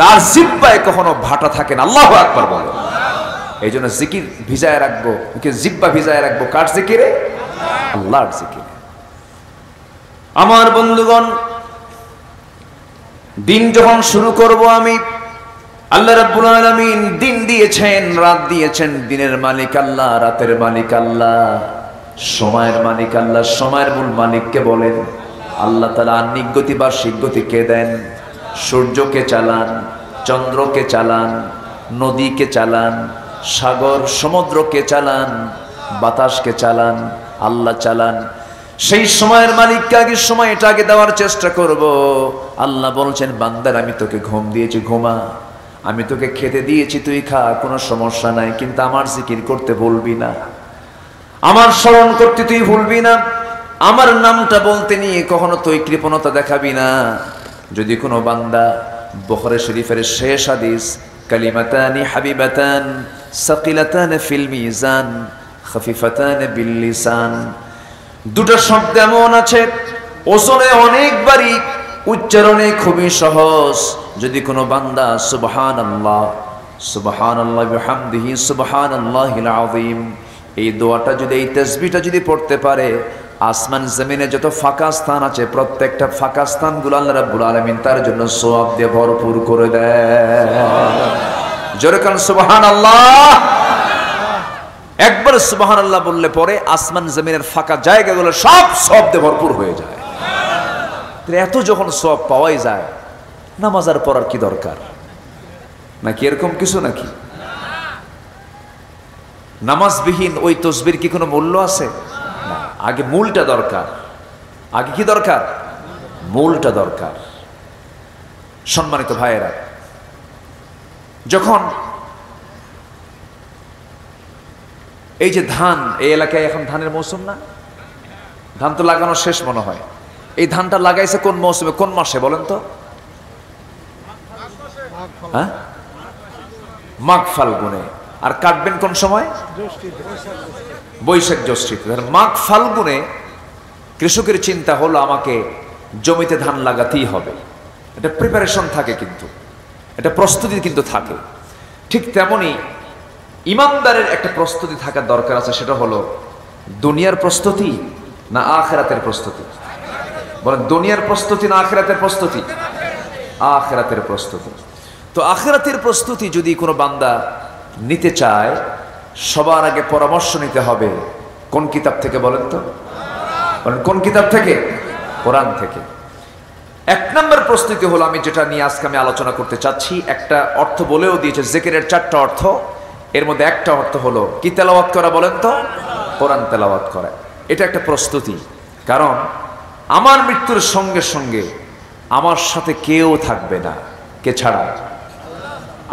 তার জিহ্বায় কখনো ভাটা থাকে না। আল্লাহু আকবার বলো। এই জন্য জিকির ভিজায় রাখবো, জিহ্বা ভিজায় রাখবো কার জিকিরে? আল্লাহর জিকিরে। আমার বন্ধুগণ, দিন যখন শুরু করব আমি, আল্লাহ রাব্বুল আলামিন দিন দিয়েছেন, রাত দিয়েছেন। দিনের মালিক আল্লাহ, রাতের মালিক আল্লাহ, সময়ের মালিক আল্লাহ। সময়ের মূল মালিককে বলেন আল্লাহ তাআলা। আহ্নিক গতি বার্ষিক গতি কে দেন? সূর্যকে চালান, চন্দ্রকে চালান, নদীকে চালান, সাগর সমুদ্রকে চালান, বাতাসকে চালান, আল্লাহ চালান। সেই সময়ের মালিককে আগে সময়টা আগে দেওয়ার চেষ্টা করব। আল্লাহ বলছেন বান্দার আমি তোকে ঘুম দিয়েছি, ঘুমা। আমি তোকে খেতে দিয়েছি, তুই খা, কোনো সমস্যা নাই। কিন্তু আমার জিকির করতে ভুলবি না, আমার স্মরণ করতে তুই ভুলবি না, আমার নামটা বলতে নিয়ে কখনো তুই কৃপণতা দেখাবি না। যদি কোনো বান্দা বুখারী শরীফের শেষ হাদিস, কালিমাতানি হাবিবাতান সাকিলাতান ফিল মিজান খাফিফাতান বিল লিসান, দুটো শব্দ এমন আছে ওজনে অনেক ভারী, উচ্চারণে খুবই সহজ। যদি কোনো বান্দা সুবহানাল্লাহ সুবহানাল্লাহ বিহামদিহি সুবহানাল্লাহিল আযীম, এই দোয়াটা যদি, এই তাসবিহটা যদি পড়তে পারে, আসমান জমিনে যত ফাঁকা স্থান আছে প্রত্যেকটা ফাঁকা স্থানগুলো আল্লাহ রাব্বুল আলামিন তার জন্য সওয়াব দিয়ে ভরপুর করে দেয়। জোরে কান সুবহানাল্লাহ। একবার সুবহানাল্লাহ বললে পরে আসমান জমিনের ফাঁকা জায়গাগুলো সব সওয়াব দিয়ে ভরপুর হয়ে যায়। এত যখন সওয়াব পাওয়াই যায়, নামাজ আর পড়ার কি দরকার? নাকি এরকম কিছু? নাকি নামাজবিহীন ওই তসবির কি কোনো মূল্য আছে? না। আগে মূলটা দরকার। আগে কি দরকার? মূলটা দরকার। সম্মানিত ভাইয়েরা, যখন এই যে ধান, এই এলাকায় এখন ধানের মৌসুম না? ধান তো লাগানো শেষ মনে হয়। এই ধানটা লাগাইছে কোন মৌসুমে, কোন মাসে বলেন তো? হ্যাঁ, মাঘ ফাল্গুনে। আর কাটবেন কোন সময়? বৈশাখ জ্যৈষ্ঠীতে। মাঘ ফাল্গুনে কৃষকের চিন্তা হলো আমাকে জমিতে ধান লাগাতেই হবে। এটা প্রিপারেশন থাকে, কিন্তু এটা প্রস্তুতি কিন্তু থাকে। ঠিক তেমনি ইমানদারের একটা প্রস্তুতি থাকার দরকার আছে। সেটা হলো দুনিয়ার প্রস্তুতি না আখিরাতের প্রস্তুতি? বলেন, দুনিয়ার প্রস্তুতি না আখিরাতের প্রস্তুতি? আখিরাতের প্রস্তুতি। তো আখিরাতের প্রস্তুতি যদি কোনো বান্দা নিতে চায়, সবার আগে পরামর্শ নিতে হবে কোন কিতাব থেকে বলেন তো? বলেন কোন কিতাব থেকে? কোরআন থেকে। 1 নম্বর প্রস্তুতি হলো, আমি যেটা নিয়ে আজকে আমি আলোচনা করতে চাচ্ছি, একটা অর্থ বলেও দিয়েছে জিকিরের 4টা অর্থ, এর মধ্যে একটা অর্থ হলো কি? তেলাওয়াত করা। বলেন তো? কোরআন তেলাওয়াত করা। এটা একটা প্রস্তুতি। কারণ আমার মৃত্যুর সঙ্গে সঙ্গে আমার সাথে কেউ থাকবে না। কে ছাড়া?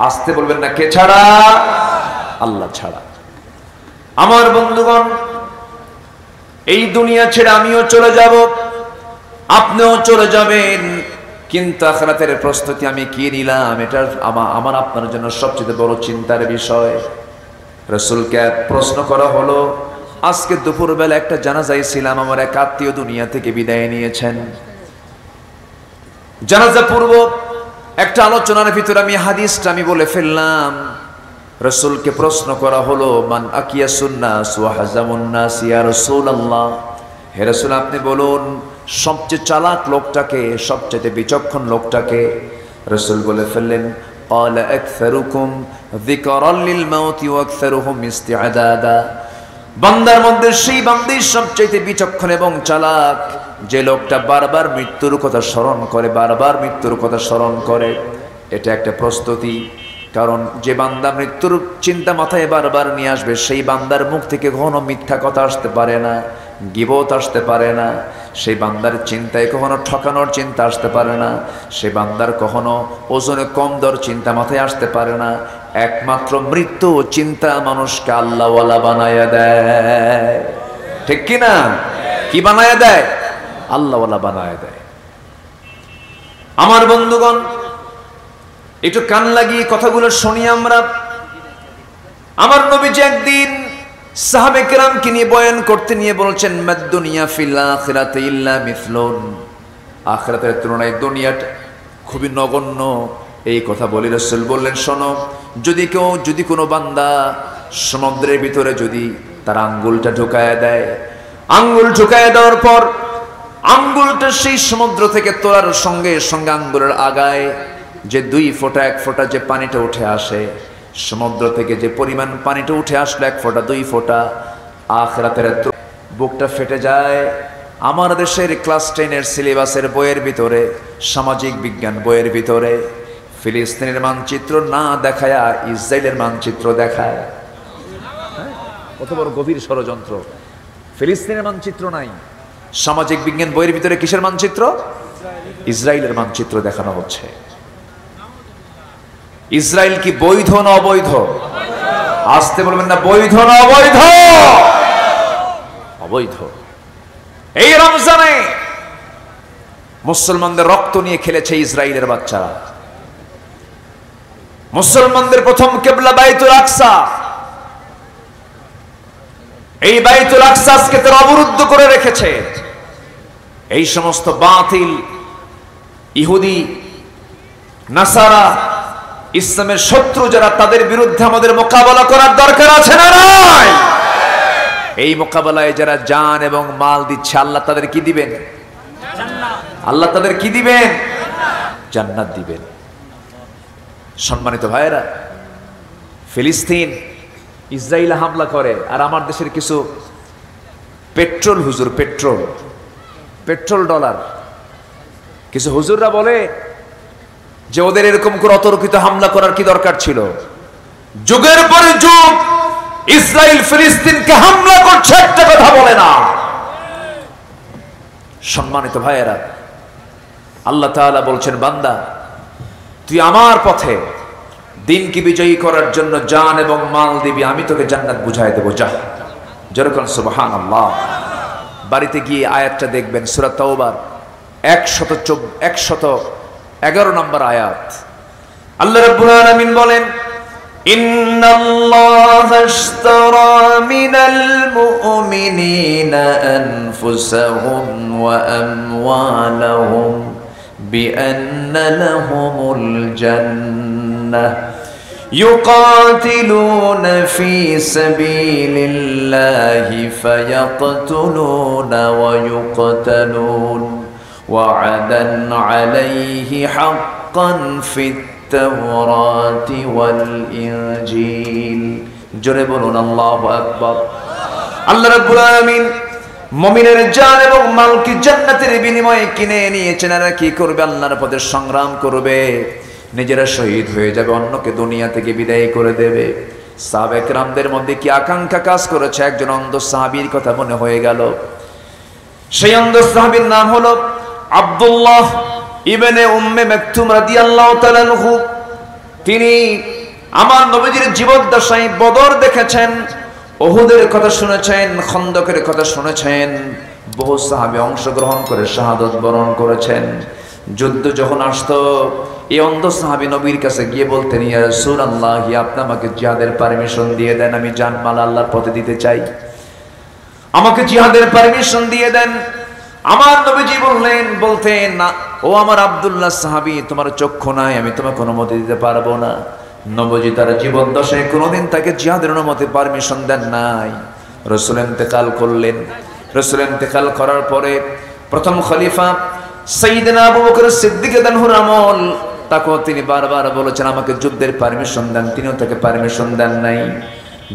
আসতে বলবেন না, কে ছাড়া? আল্লাহ ছাড়া। আমার বন্ধুগণ, এই দুনিয়া ছেড়ে আমিও চলে যাব, আপনিও চলে যাবেন, কিন্তু আখিরাতের প্রস্তুতি আমি কি নিলাম, এটা আমার আপনার জন্য সবচেয়ে বড় চিন্তার বিষয়। রাসূলকে প্রশ্ন করা হলো, আজকে দুপুরবেলা একটা জানাজায় ছিলাম, আমার এক আত্মীয় দুনিয়া থেকে বিদায় নিয়েছেন। জানাজা পূর্ব একটা আলোচনার ভিতরে আমি হাদিসটা আমি বলে ফেললাম। রাসূলকে প্রশ্ন করা হলো, মান আকিয়াসুন নাস ওয়া হাজামুন নাস ইয়া রাসূলুল্লাহ, হে রাসূল আপনি বলুন সবচেয়ে চালাক লোকটাকে, সবচেয়ে বিচক্ষণ লোকটাকে? রাসূল বলে ফেললেন قال أكثركم ذكرا للموت وأكثرهم استعدادا। বান্দার মধ্যে সেই বান্দি সবচেয়ে বিচক্ষণ এবং চালাক যে লোকটা বারবার মৃত্যুর কথা স্মরণ করে, বারবার মৃত্যুর কথা স্মরণ করে। এটা একটা প্রস্তুতি, কারণ যে বান্দা মৃত্যুর চিন্তা মাথায় বারবার নিয়ে আসবে সেই বান্দার মুখ থেকে কখনো মিথ্যা কথা আসতে পারে না, গীবত আসতে পারে না, সেই বান্দার চিন্তায় কখনো ঠকানোর চিন্তা আসতে পারে না, সে বান্দার কখনো ওজনে কম দর চিন্তা মাথায় আসতে পারে না। একমাত্র মৃত্যু চিন্তা মানুষকে আল্লাহওয়ালা বানায়া দেয়, ঠিক কি না? কি বানায়া দেয়? আল্লাহওয়ালা বানায়া দেয়। আমার বন্ধুগণ, একটু কান লাগিয়ে কথাগুলো শুনি আমরা। আমার নবীজি একদিন সাহাবে কেরামকে নিয়ে বয়ান করতে নিয়ে বলছেন মাদ-দুনিয়া ফিল আখিরাতি ইল্লা মিসলুন, আখিরাতের তুলনায় দুনিয়াটা খুবই নগণ্য। এই কথা বলে রাসূল বললেন শোনো, যদি কোনো বান্দা সমুদ্রের ভিতরে যদি তার আঙ্গুলটা ঢুকায় দেয়, আঙ্গুল ঢুকায় দেওয়ার পর আঙ্গুলটা সেই সমুদ্র থেকে তোলার সঙ্গে সঙ্গে আঙ্গুলের আগায় যে 2 ফোঁটা 1 ফোঁটা যে পানিটা উঠে আসে, সমুদ্র থেকে যে পরিমাণ পানিটা উঠে আসলো 1 ফোঁটা 2 ফোঁটা, আখিরাতের বুকটা ফেটে যায়। আমার দেশের ক্লাস 10-এর সিলেবাসের বইয়ের ভিতরে, সামাজিক বিজ্ঞান বইয়ের ভিতরে ফিলিস্তিনের মানচিত্র না দেখায়া ইসরায়েলের মানচিত্র দেখায়। কত বড় গভীর ষড়যন্ত্র! ফিলিস্তিনের মানচিত্র নাই, সামাজিক বিজ্ঞান বইয়ের ভিতরে কিসের মানচিত্র? ইসরায়েলের মানচিত্র দেখানো হচ্ছে। ইসরায়েল কি বৈধ না অবৈধ? আসতে বলবেন না, বৈধ না অবৈধ? অবৈধ। এই রমজানে মুসলমানদের রক্ত নিয়ে খেলেছে ইসরায়েলের বাচ্চারা। মুসলমানদের প্রথম কিবলা বাইতুল আকসা, এই বাইতুল আকসা আজকে তারা অবরুদ্ধ করে রেখেছে। এই সমস্ত বাতিল ইহুদি নাসারা ইসলামের শত্রু যারা, তাদের বিরুদ্ধে আমাদের মোকাবেলা করার দরকার আছে না নাই? এই মোকাবেলায় যারা জান এবং মাল দিচ্ছে, আল্লাহ তাদের কি দিবেন? আল্লাহ তাদের কি দিবেন? জান্নাত দিবেন। সম্মানিত ভাইয়েরা, ফিলিস্তিন ইসরায়েল হামলা করে, আর আমার দেশের কিছু পেট্রোল হুজুর, পেট্রোল ডলার কিছু হুজুররা বলে যে ওদের এরকম করে অতর্কিত হামলা করার কি দরকার ছিল? যুগের পরে যুগ ইসরায়েল ফিলিস্তিনকে হামলা করছে, একটা কথা বলে না। সম্মানিত ভাইয়েরা, আল্লাহ তাআলা বলছেন বান্দা তুই আমার পথে দিনকে বিজয়ী করার জন্য জান এবং মাল দিবি, আমি তোকে জান্নাত বুঝাই দেবো। যা, যেরকম সুবহানাল্লাহ। বাড়িতে গিয়ে আয়াতটা দেখবেন, সূরা তাওবার 111 নম্বর আয়াত। আল্লাহ রাব্বুল আলামিন বলেন ইন্নাল্লাহা আশতারা মিনাল মুমিনিনা আনফুসাহুম ওয়া আমওয়ালাহুম বিআন্না লাহুমুল জান্নাহ يقاتلون في سبيل الله فيقتلون ويقتلون وعدا عليه حقا في التوراة والإنجيل জোরে বলুন আল্লাহু আকবার। আল্লাহ রাব্বুল আলামিন মুমিনের জান এবং মালকে জান্নাতের বিনিময়ে কিনে নিয়েছেন। আর কি করবে? আল্লাহর পথে সংগ্রাম করবে, নিজেরা শহীদ হয়ে যাবে, অন্যকে দুনিয়া থেকে বিদায় করে দেবে। সাহাবা কেরামদের মধ্যে কি আকাঙ্ক্ষা কাজ করেছে? একজন অন্ধ সাহাবীর কথা মনে হয়ে গেল। সেই অন্ধ সাহাবীর নাম হলো আব্দুল্লাহ ইবনে উম্মে মাকতুম রাদিয়াল্লাহু তাআলা আনহু। তিনি আমার নবীজির জীবদ্দশায় বদর দেখেছেন, উহুদের কথা শুনেছেন, খন্দকের কথা শুনেছেন। বহু সাহাবী অংশগ্রহণ করে শাহাদাত বরণ করেছেন। যুদ্ধ যখন আসতো, এই অন্ধ সাহাবী নবীর কাছে গিয়ে বলতেন, ইয়া রাসূলুল্লাহ, আপনি আমাকে জিহাদের পারমিশন দিয়ে দেন, আমি জানমাল আল্লাহর পথে দিতে চাই, আমাকে জিহাদের পারমিশন দিয়ে দেন। আমার নবীজি বলতেন না, ও আমার আব্দুল্লাহ সাহাবী, তোমার চক্ষু নাই, আমি তোমাকে অনুমতি দিতে পারবো না। নবীজি তার জীবদ্দশায় কোনোদিন তাকে জিহাদের অনুমতি পারমিশন দেন নাই। রাসূল ইন্তেকাল করলেন, রাসূল ইন্তেকাল করার পরে প্রথম খলিফা সাইয়েদনা আবু বকর সিদ্দিক রাদিয়াল্লাহু আমল, তাকেও তিনি বারবার বলেছেন আমাকে যুদ্ধের পারমিশন দেন, তিনিও তাকে পারমিশন দেন নাই।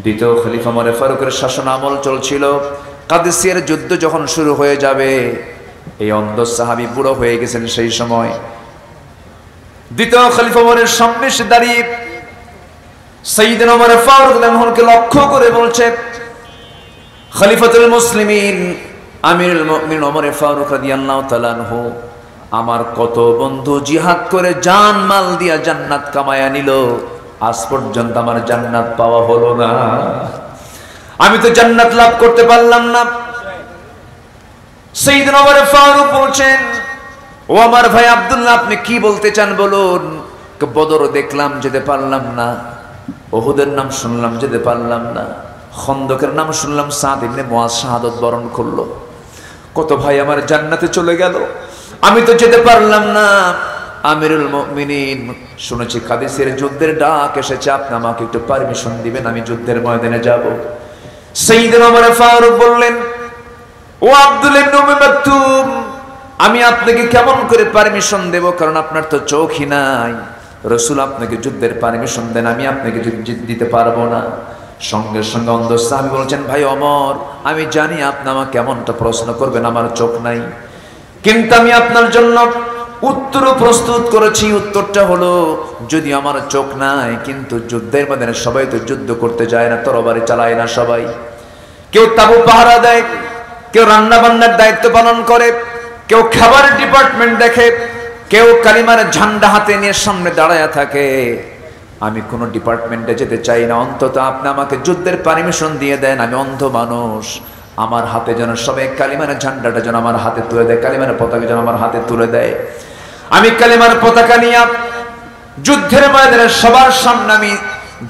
দ্বিতীয় খলিফা ওমর ফারুকের শাসন আমল চলছিল। কাদেসিয়ার যুদ্ধ যখন শুরু হয়ে যাবে, এই অন্ধ সাহাবী বুড়ো হয়ে গেছেন সেই সময়। দ্বিতীয় খলিফা ওমরের সামনে এসে দাঁড়িয়ে সাইয়েদনা ওমর ফারুক রাদিয়াল্লাহুকে লক্ষ্য করে বলছে, খলিফাতুল মুসলিমিন আমিরুল মুমিনিন ওমর ফারুক রাদিয়াল্লাহু তাআলা আনহু, আমার কত বন্ধু জিহাদ করে জান মাল দিয়া জান্নাত কামায়া নিল, আজ পর্যন্ত আমার জান্নাত পাওয়া হলো না, আমি তো জান্নাত লাভ করতে পারলাম না। সাইয়েদনা ওমর ফারুক বলছেন, ও আমার ভাই আব্দুল্লাহ, আপনি কি বলতে চান বলুন। বদর দেখলাম যেতে পারলাম না, উহুদের নাম শুনলাম যেতে পারলাম না, খন্দকের নাম শুনলাম সাদ ইবনে মুআজ শাহাদাত বরণ করলো, কত ভাই আমার জান্নাতে চলে গেল, আমি তো যেতে পারলাম না। আমিরুল মুমিনিন, শুনেছি কাদেসিয়ার যুদ্ধের ডাক এসেছে, আপনি আমাকে একটু পারমিশন দিবেন, আমি যুদ্ধের ময়দানে যাব। সাইয়েদনা ওমর ফারুক বললেন, ও আব্দুল্লাহ ইবনে উম্মে মাকতুম, আমি আপনাকে কেমন করে পারমিশন দেব, কারণ আপনার তো চোখই নাই, রাসূল আপনাকে যুদ্ধের পারমিশন দেন, আমি আপনাকে দিতে পারবো না। সঙ্গে সঙ্গে অন্ধ সাহাবী বলছেন, ভাই ওমর, আমি জানি আপনি আমাকে কেমনটা প্রশ্ন করবেন, আমার চোখ নাই, কিন্তু আমি আপনার জন্য উত্তর প্রস্তুত করেছি। উত্তরটা হলো, যদি আমার চোখ নাই, কিন্তু যুদ্ধের ময়দানে সবাই তো যুদ্ধ করতে যায় না, তরবারি চালায় না সবাই, কেউ তাবু পাহারা দেয়, কেউ রান্না বান্নার দায়িত্ব পালন করে, কেউ খাবারের ডিপার্টমেন্ট দেখে, কেউ কালিমার ঝান্ডা হাতে নিয়ে সামনে দাঁড়ায় থাকে। আমি কোনো ডিপার্টমেন্টে যেতে চাই না, অন্তত আপনি আমাকে যুদ্ধের পারমিশন দিয়ে দেন, আমি অন্ধ মানুষ, আমার হাতে যেন সবাই কালিমার ঝান্ডাটা যেন আমার হাতে তুলে দেয়, কালিমার পতাকা যেন আমার হাতে তুলে দেয়, আমি কালিমার পতাকা নিয়ে যুদ্ধের ময়দানে সবার সামনে আমি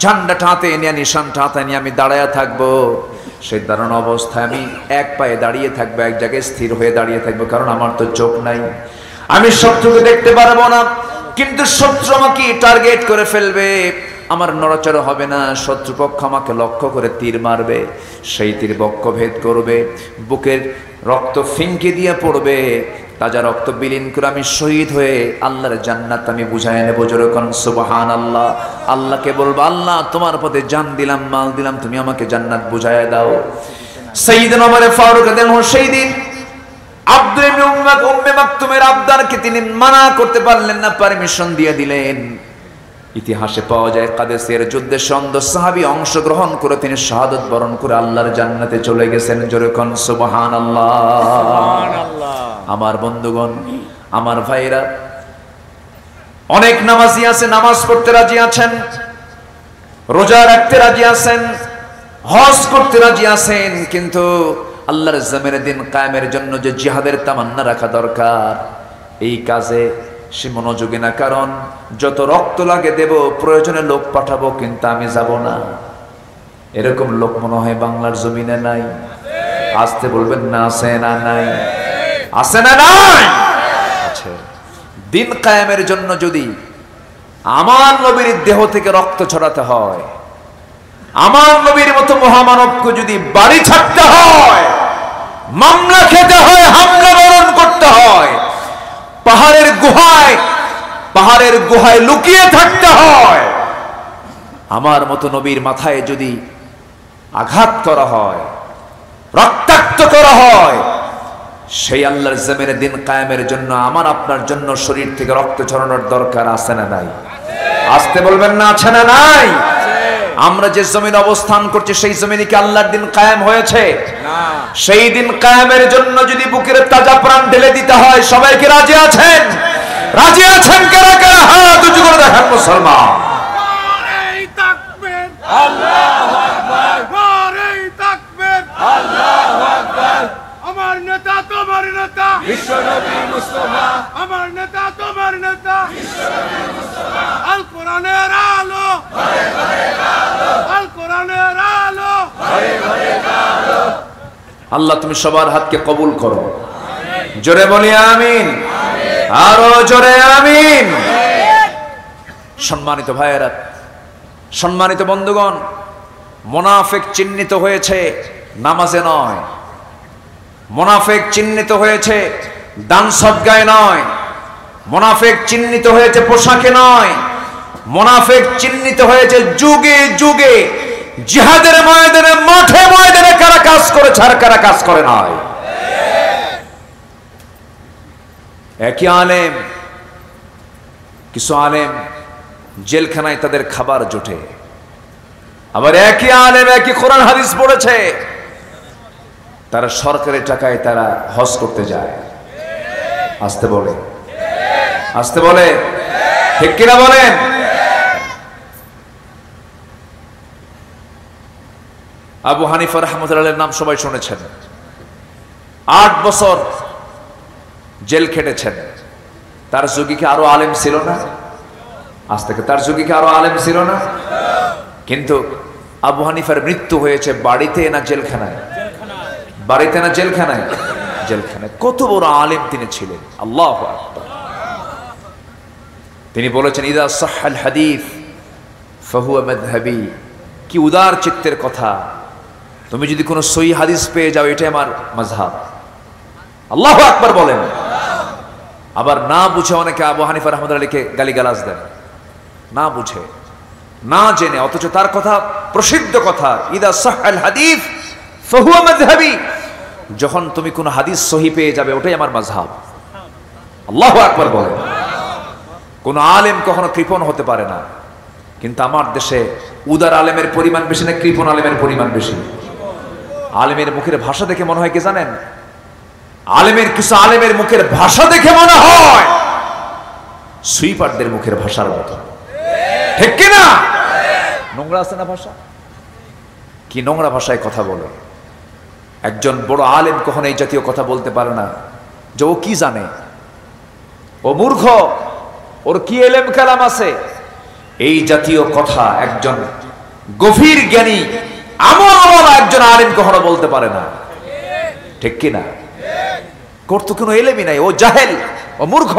ঝান্ডাটা হাতে নিয়ে, নিশানটা হাতে নিয়ে আমি দাঁড়ায় থাকবো। সেই দাঁড়ানো অবস্থায় আমি এক পায়ে দাঁড়িয়ে থাকবো, এক জায়গায় স্থির হয়ে দাঁড়িয়ে থাকবো, কারণ আমার তো চোখ নাই, আমি শত্রুকে দেখতে পারবো না, কিন্তু শত্রু আমাকে টার্গেট করে ফেলবে, আমার নড়াচড়া হবে না, শত্রুপক্ষ আমাকে লক্ষ্য করে তীর মারবে, সেই তীর বক্ষভেদ করবে, বুকের রক্ত ফিঙ্কে দিয়ে পড়বে, তাজা রক্ত বিলীন করে আমি শহীদ হয়ে আল্লাহর জান্নাত আমি বুঝায় নেবো। জোরে কোন সুবহানাল্লাহ। আল্লাহকে বলবো, আল্লাহ তোমার পথে জান দিলাম, মাল দিলাম, তুমি আমাকে জান্নাত বুঝায় দাও। সাইয়েদনা ওমর ফারুক রাদিয়াল্লাহু আনহু সেই দিন আব্দুল্লাহ ইবনে উম্মে মাকতুমের আবদারকে তিনি মানা করতে পারলেন না, পারমিশন দিয়ে দিলেন। ইতিহাসে পাওয়া যায় কাদেসিয়ার যুদ্ধে অন্ধ সাহাবী অংশগ্রহণ করে তিনি শাহাদাত বরণ করে আল্লাহর জান্নাতে চলে গেছেন। জোরে কোন সুবহানাল্লাহ। আমার বন্ধুগণ, আমার ভাইরা, অনেক নামাজি আছে, নামাজ পড়তে রাজি আছেন, রোজা রাখতে রাজি আছেন, হজ করতে রাজি আছেন, কিন্তু আল্লাহর জমিনের দিন কায়েমের জন্য যে জিহাদের তামান্না রাখা দরকার, এই কাজে সে মনোযোগী না। কারণ যত রক্ত লাগে দেব, প্রয়োজনে লোক পাঠাবো, কিন্তু আমি যাব না। এরকম লোক মনে হয় বাংলার জমিনে নাই। আসতে বলবেন না, আছে না নাই? আছে না নাই? আছে। দিন কায়েমের জন্য যদি আমার নবীর দেহ থেকে রক্ত ছড়াতে হয়, আমার নবীর মতো মহামানবকে যদি বাড়ি ছাড়তে হয়, মামলা খেতে হয়, হামলা বরণ করতে হয়, পাহাড়ের গুহায় লুকিয়ে থাকতে হয়, আমার মতো নবীর মাথায় যদি আঘাত করা হয়, রক্তাক্ত করা হয়, সেই আল্লাহর জমিনে দিন কায়েমের জন্য আমার আপনার জন্য শরীর থেকে রক্ত ঝরানোর দরকার আছে না নাই? আসতে বলবেন না, আছে না নাই? আমরা যে জমিনে অবস্থান করছি, সেই জমিনে কি আল্লাহর দিন কায়েম হয়েছে? না। সেই দিন কায়েমের জন্য যদি বুকের তাজা প্রাণ ঢেলে দিতে হয়, সবাইকে রাজি আছেন? রাজি আছেন কারা কারা? হাত উঁচু করে দেখান মুসলমান। নারে তাকবীর, আল্লাহু আকবার। নারে তাকবীর, আল্লাহু আকবার। আমার নেতা তোমার নেতা, বিশ্বনবী মুস্তাফা। আমার নেতা তোমার নেতা, বিশ্বনবী মুস্তাফা। আল কোরআনের আলো, ঘরে ঘরে আলো। আল কোরআনের আলো, ঘরে ঘরে আলো। আল্লাহ তুমি সবার হাতকে কবুল করো। জোরে বলি আমিন। আরো জোরে আমিন। সম্মানিত ভাইয়েরা, সম্মানিত বন্ধুগণ, মুনাফিক চিহ্নিত হয়েছে নামাজে নয়, মুনাফিক চিহ্নিত হয়েছে দান সদকায় নয়, মুনাফিক চিহ্নিত হয়েছে পোশাকে নয়, মুনাফিক চিহ্নিত হয়েছে যুগে যুগে জিহাদের ময়দানে, মাঠে ময়দানে কারা কাজ করেছে আর কারা কাজ করে নয়। একই আলেম, কিছু আলেম জেলখানায় তাদের খাবার জোটে, আবার একই আলেম একই কোরআন হাদিস পড়েছে, তারা সরকারের টাকায় তারা হজ করতে যায়। আসতে বলে, আসতে বলে, ঠিক কিনা বলেন? আবু হানিফা রাহমাতুল্লাহর নাম সবাই শুনেছেন। 8 বছর জেল খেটেছেন। তার যুগে কি আরো আলেম ছিল না? আজ থেকে তার যুগে কি আরো আলেম ছিল না? কিন্তু আবু হানিফার মৃত্যু হয়েছে বাড়িতে না জেলখানায়? বাড়িতে না জেলখানায়? জেলখানায়। কত বড় আলেম তিনি ছিলেন, আল্লাহু আকবার। তিনি বলেছেন, ইদা সাহহাল হাদিস ফাহুয়া মাযহাবি। কি উদার চিত্তের কথা! তুমি যদি কোনো সহিহ হাদিস পেয়ে যাও, এটাই আমার মাযহাব। আল্লাহু আকবার বলেন। আবার না বুঝে অনেকে আবু হানিফা রাহমাতুল্লাহকে গালিগালাজ দেন, না বুঝে, না জেনে, অথচ তার কথা প্রসিদ্ধ কথা, ইদা সাহহাল হাদিস ফাহুয়া মাযহাবি। যখন তুমি কোনো হাদিস সহিহ পেয়ে যাবে, ওটাই আমার মাযহাব। আল্লাহু আকবার বলেন। কোন আলেম কখনো কৃপণ হতে পারে না, কিন্তু আমার দেশে উদার আলেমের পরিমাণ বেশি না কৃপণ আলেমের পরিমাণ বেশি? আলেমের মুখের ভাষা দেখে মনে হয় কি জানেন? আলেমের কিছু আলেমের মুখের ভাষা দেখে মনে হয় সুইপারদের মুখের ভাষার মতো, ঠিক কিনা? নোংরা আছে না ভাষা? কি নোংরা ভাষায় কথা বলে। একজন বড় আলেম কখনো এই জাতীয় কথা বলতে পারে না যে ও কি জানে, ও মূর্খ, ওর কি এলেম কালাম আছে। এই জাতীয় কথা একজন গভীর জ্ঞানী আমল একজন আলেম কখনো বলতে পারে না, ঠিক কিনা? করতো কোনো এলেমই নাই, ও জাহেল, ও মূর্খ।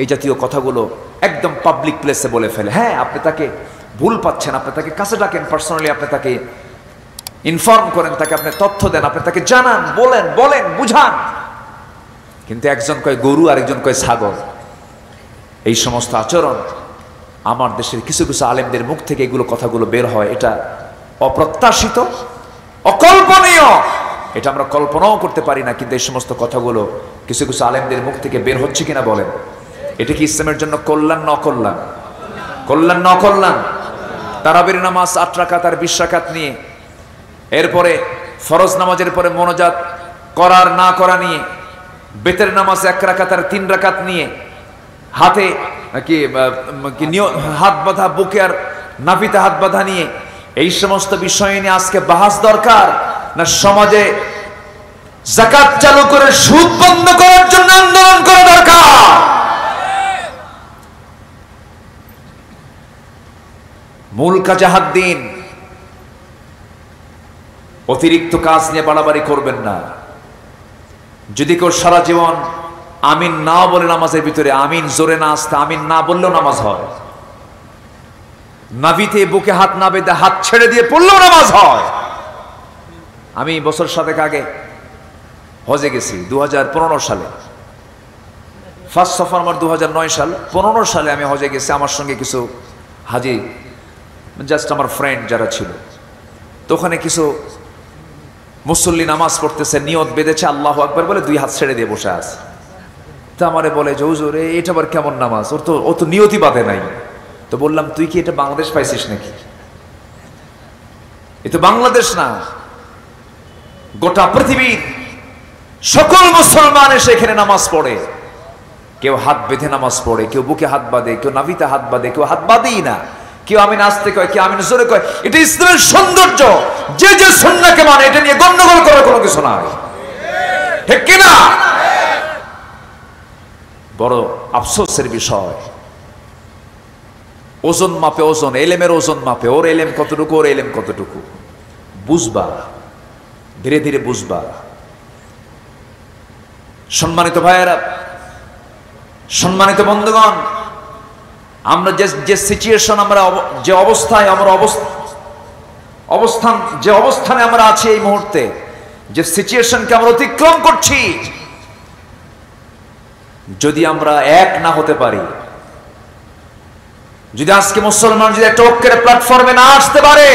এই জাতীয় কথাগুলো একদম পাবলিক প্লেসে বলে ফেলে। হ্যাঁ, আপনি তাকে ভুল পাচ্ছেন, আপনি তাকে কাছে ডাকেন, পার্সোনালি আপনি তাকে ইনফর্ম করেন, তাকে আপনি তথ্য দেন, আপনি তাকে জানান, বলেন, বলেন, বুঝান। কিন্তু একজন কয় গরু, আরেকজন কয় ছাগল। এই সমস্ত আচরণ আমার দেশের কিছু কিছু আলেমদের মুখ থেকে এগুলো কথাগুলো বের হয়, এটা অপ্রত্যাশিত, অকল্পনীয়। এটা আমরা কল্পনাও করতে পারি না। কিন্তু এই সমস্ত কথাগুলো কিছু কিছু আলেমদের মুখ থেকে বের হচ্ছে কিনা বলেন? এটা কি ইসলামের জন্য কল্যাণ না অকল্যাণ? কল্যাণ না অকল্যাণ? তারাবির নামাজ 8 রাকাত আর 20 রাকাত নিয়ে, এরপরে ফরজ নামাজের পরে মোনাজাত করার না করা নিয়ে, বেতের নামাজ 1 রাকাত আর 3 রাকাত নিয়ে, হাতে হাত বাঁধা, বুকে আর নাভিতে হাত বাঁধা নিয়ে, এই সমস্ত বিষয় নিয়ে আজকে বাহাস দরকার না সমাজে যাকাত চালু করে সুদ বন্ধ করার জন্য আন্দোলন করা দরকার? মূল কাজে হাত দিন, অতিরিক্ত কাজ নিয়ে বাড়াবাড়ি করবেন না। যদি কেউ সারা জীবন আমিন না বলে নামাজের ভিতরে, আমিন জোরে না আসতে, আমিন না বললেও নামাজ হয়। নাভিতে বুকে হাত না বেঁধে হাত ছেড়ে দিয়ে পড়লেও নামাজ হয়। আমি বছর 7 আগে হজে গেছি 2015 সালে। ফার্স্ট সফর আমার 2009 সাল। 15 সালে আমি হজে গেছি। আমার সঙ্গে কিছু হাজি, জাস্ট আমার ফ্রেন্ড যারা ছিল, তো ওখানে কিছু মুসল্লি নামাজ পড়তেছে, নিয়ত বেঁধেছে, আল্লাহু আকবার বলে 2 হাত ছেড়ে দিয়ে বসে আছে। তা আমারে বলে যে হুজুর, এটা আবার কেমন নামাজ? ও তো নিয়তই বাঁধে নাই। তো বললাম, তুই কি এটা বাংলাদেশ পাইছিস নাকি? এ তো বাংলাদেশ না, গোটা পৃথিবীর সকল মুসলমান এসে এখানে নামাজ পড়ে। কেউ হাত বেঁধে নামাজ পড়ে, কেউ বুকে হাত বাঁধে, কেউ নাভিতে হাত বাঁধে, কেউ হাত বাঁধেই না, কেউ আমিন আসতে কয়, কেউ আমিন জোরে কয়। এটা ইসলামের সৌন্দর্য। যে যে সুন্নাহকে মানে, এটা নিয়ে গন্ডগোল করার কোনো কিছু নাই, ঠিক কিনা? বড় আফসোসের বিষয়, ওজন মাপে ওজন, এলেমের ওজন মাপে, ওর এলেম কতটুকু, ওর এলেম কতটুকু। বুঝবা, ধীরে ধীরে বুঝবা। সম্মানিত ভাইয়েরা, সম্মানিত বন্ধুগণ, আমরা যে সিচুয়েশন, আমরা যে অবস্থায়, আমরা যে অবস্থানে আমরা আছি এই মুহূর্তে, যে সিচুয়েশনকে আমরা অতিক্রম করছি, যদি আমরা এক না হতে পারি, যদি আজকে মুসলমান যদি একটা ঐক্যের প্ল্যাটফর্মে না আসতে পারে,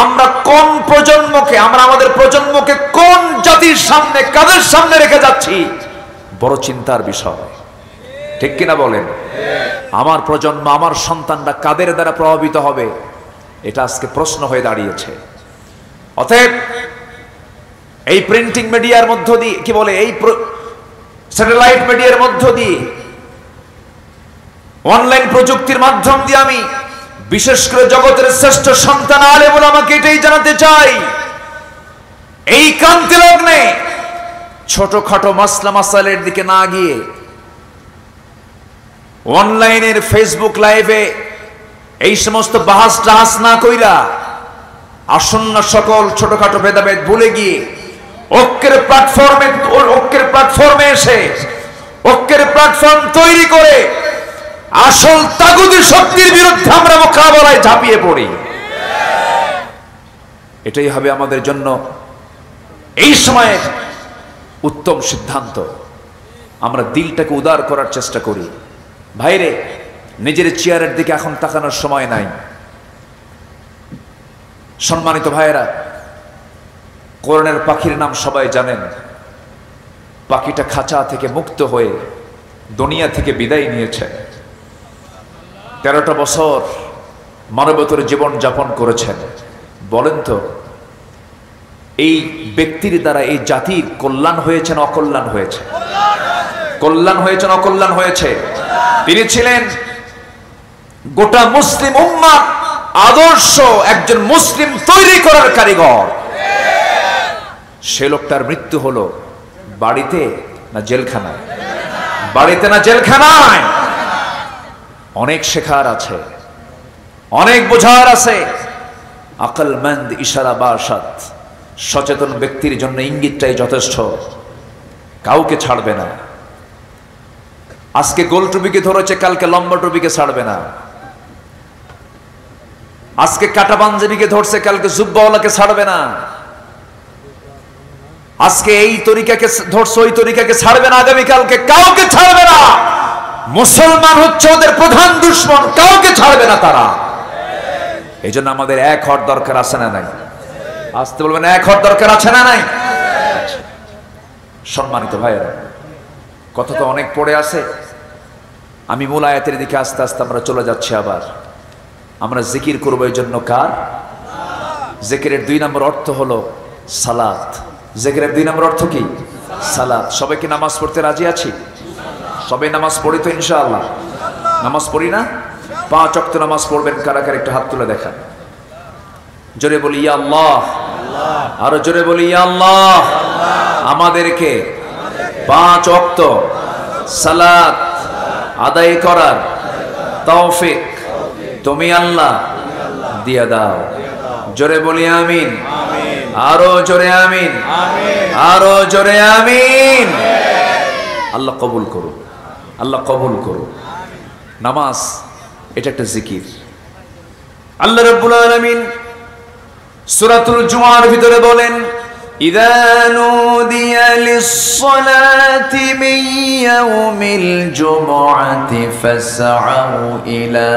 আমরা কোন প্রজন্মকে, আমরা আমাদের প্রজন্মকে কোন জাতির সামনে, কাদের সামনে রেখে যাচ্ছি, বড় চিন্তার বিষয়। ঠিক কিনা বলেন? আমার প্রজন্ম, আমার সন্তানরা কাদের দ্বারা প্রভাবিত হবে, এটা আজকে প্রশ্ন হয়ে দাঁড়িয়েছে। অতএব এই প্রিন্টিং মিডিয়ার মধ্য দিয়ে, কি বলে, এই স্যাটেলাইট মিডিয়ার মধ্য দিয়ে, অনলাইন প্রযুক্তির মাধ্যম দিয়ে আমি বিশেষ করে জগতের শ্রেষ্ঠ সন্তান আলেম ওলামাকে এটাই জানাতে চাই, এই ক্রান্তি লগ্নে ছোটখাটো মাসলা মাসাইলের দিকে না গিয়ে অনলাইনের ফেসবুক লাইভে এই সমস্ত বাহাস টাহাস না কইরা আসন্ন সকল ছোটখাটো ভেদাভেদ ভুলে গিয়ে ঐক্যের প্ল্যাটফর্মে এসে ঐক্যের প্ল্যাটফর্ম তৈরি করে আসল তাগুতি শক্তির বিরুদ্ধে আমরা মোকাবেলায় ঝাঁপিয়ে পড়ি। এটাই হবে আমাদের জন্য এই সময়ে উত্তম সিদ্ধান্ত। আমরা দিলটাকে উদার করার চেষ্টা করি। ভাইরে, নিজের চেয়ারের দিকে এখন তাকানোর সময় নাই। সম্মানিত ভাইয়েরা, কোরআনের পাখির নাম সবাই জানেন। পাখিটা খাঁচা থেকে মুক্ত হয়ে দুনিয়া থেকে বিদায় নিয়েছে। 13টা বছর মানবতার জীবন যাপন করেছেন। বলেন তো, এই ব্যক্তির দ্বারা এই জাতির কল্যাণ হয়েছে না অকল্যাণ হয়েছে? কল্যাণ হয়েছে না অকল্যাণ হয়েছে? তিনি ছিলেন গোটা মুসলিম উম্মার আদর্শ একজন মুসলিম তৈরি করার কারিগর। সে লোকটার মৃত্যু হলো বাড়িতে না জেলখানায়? বাড়িতে না জেলখানায়? অনেক শেখার আছে, অনেক বোঝার আছে। আকলমন্দ ইশারা বাসাত, সচেতন ব্যক্তির জন্য ইঙ্গিতটাই যথেষ্ট। কাউকে ছাড়বে না। আজকে গোল টুপিকে ধরেছে, কালকে লম্বা টুপিকে ছাড়বে না। আজকে কাটা পাঞ্জাবিকে ধরছে, কালকে জুব্বাওয়ালাকে ছাড়বে না। আজকে এই তরিকাকে ধরছে, ওই তরিকাকে ছাড়বে না। আগামীকালকে কাউকে ছাড়বে না। মুসলমান হচ্ছে ওদের প্রধান দুশ্মন, কাউকে ছাড়বে না তারা। এই জন্য আমাদের এক হওয়ার দরকার আছে না নাই? আসতে বলবেন, এক হওয়ার দরকার আছে না নাই? সম্মানিত ভাইয়েরা, কথা তো অনেক পড়ে আছে। আমি মূল আয়াতের দিকে আস্তে আস্তে আমরা চলে যাচ্ছি। আবার আমরা জিকির করবো এই জন্য কার? জিকিরের 2 নম্বর অর্থ হলো সালাত। জিকিরের 2 নম্বর অর্থ কি? সালাত। সবাই কি নামাজ পড়তে রাজি আছি? সবাই নামাজ পড়ি তো ইনশাআল্লাহ? নামাজ পড়ি না? 5 ওয়াক্ত নামাজ পড়বেন কারা কারা একটু হাত তুলে দেখান। জোরে বলি ইয়া আল্লাহ। আরো জোরে বলি ইয়া আল্লাহ। আমাদেরকে 5 ওয়াক্ত সালাত আদায় করার তৌফিক তুমি আল্লাহ দিয়ে দাও। জোরে বলি আমিন। আরো জোরে আমিন। আরো জোরে আমিন। আল্লাহ কবুল করুন, আল্লাহ কবুল করুন। নামাজ এটা একটা জিকির। আল্লাহ রাব্বুল আলামিন সূরাতুল জুমার ভিতরে বলেন, ইযা নুদিয়া লিস-সালাতি মিন ইয়াউমিল জুমআতি ফাসআউ ইলা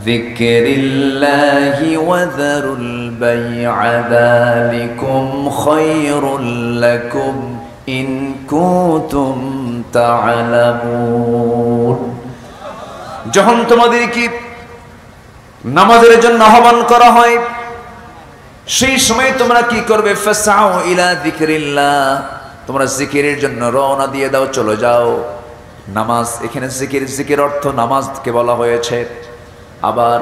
যিকরিল্লাহি ওয়া যারুল বাই'a যালিকুম খায়রুল লাকুম ইন কুনতুম তা'লামুন। যখন তোমাদেরকে নামাজের জন্য আহ্বান করা হয়, সেই সময় তোমরা কি করবে? ফাসআউ ইলা যিকরিল্লাহ, তোমরা জিকিরের জন্য রওনা দিয়ে দাও, চলে যাও। নামাজ, এখানে জিকির, জিকির অর্থ নামাজকে বলা হয়েছে। আবার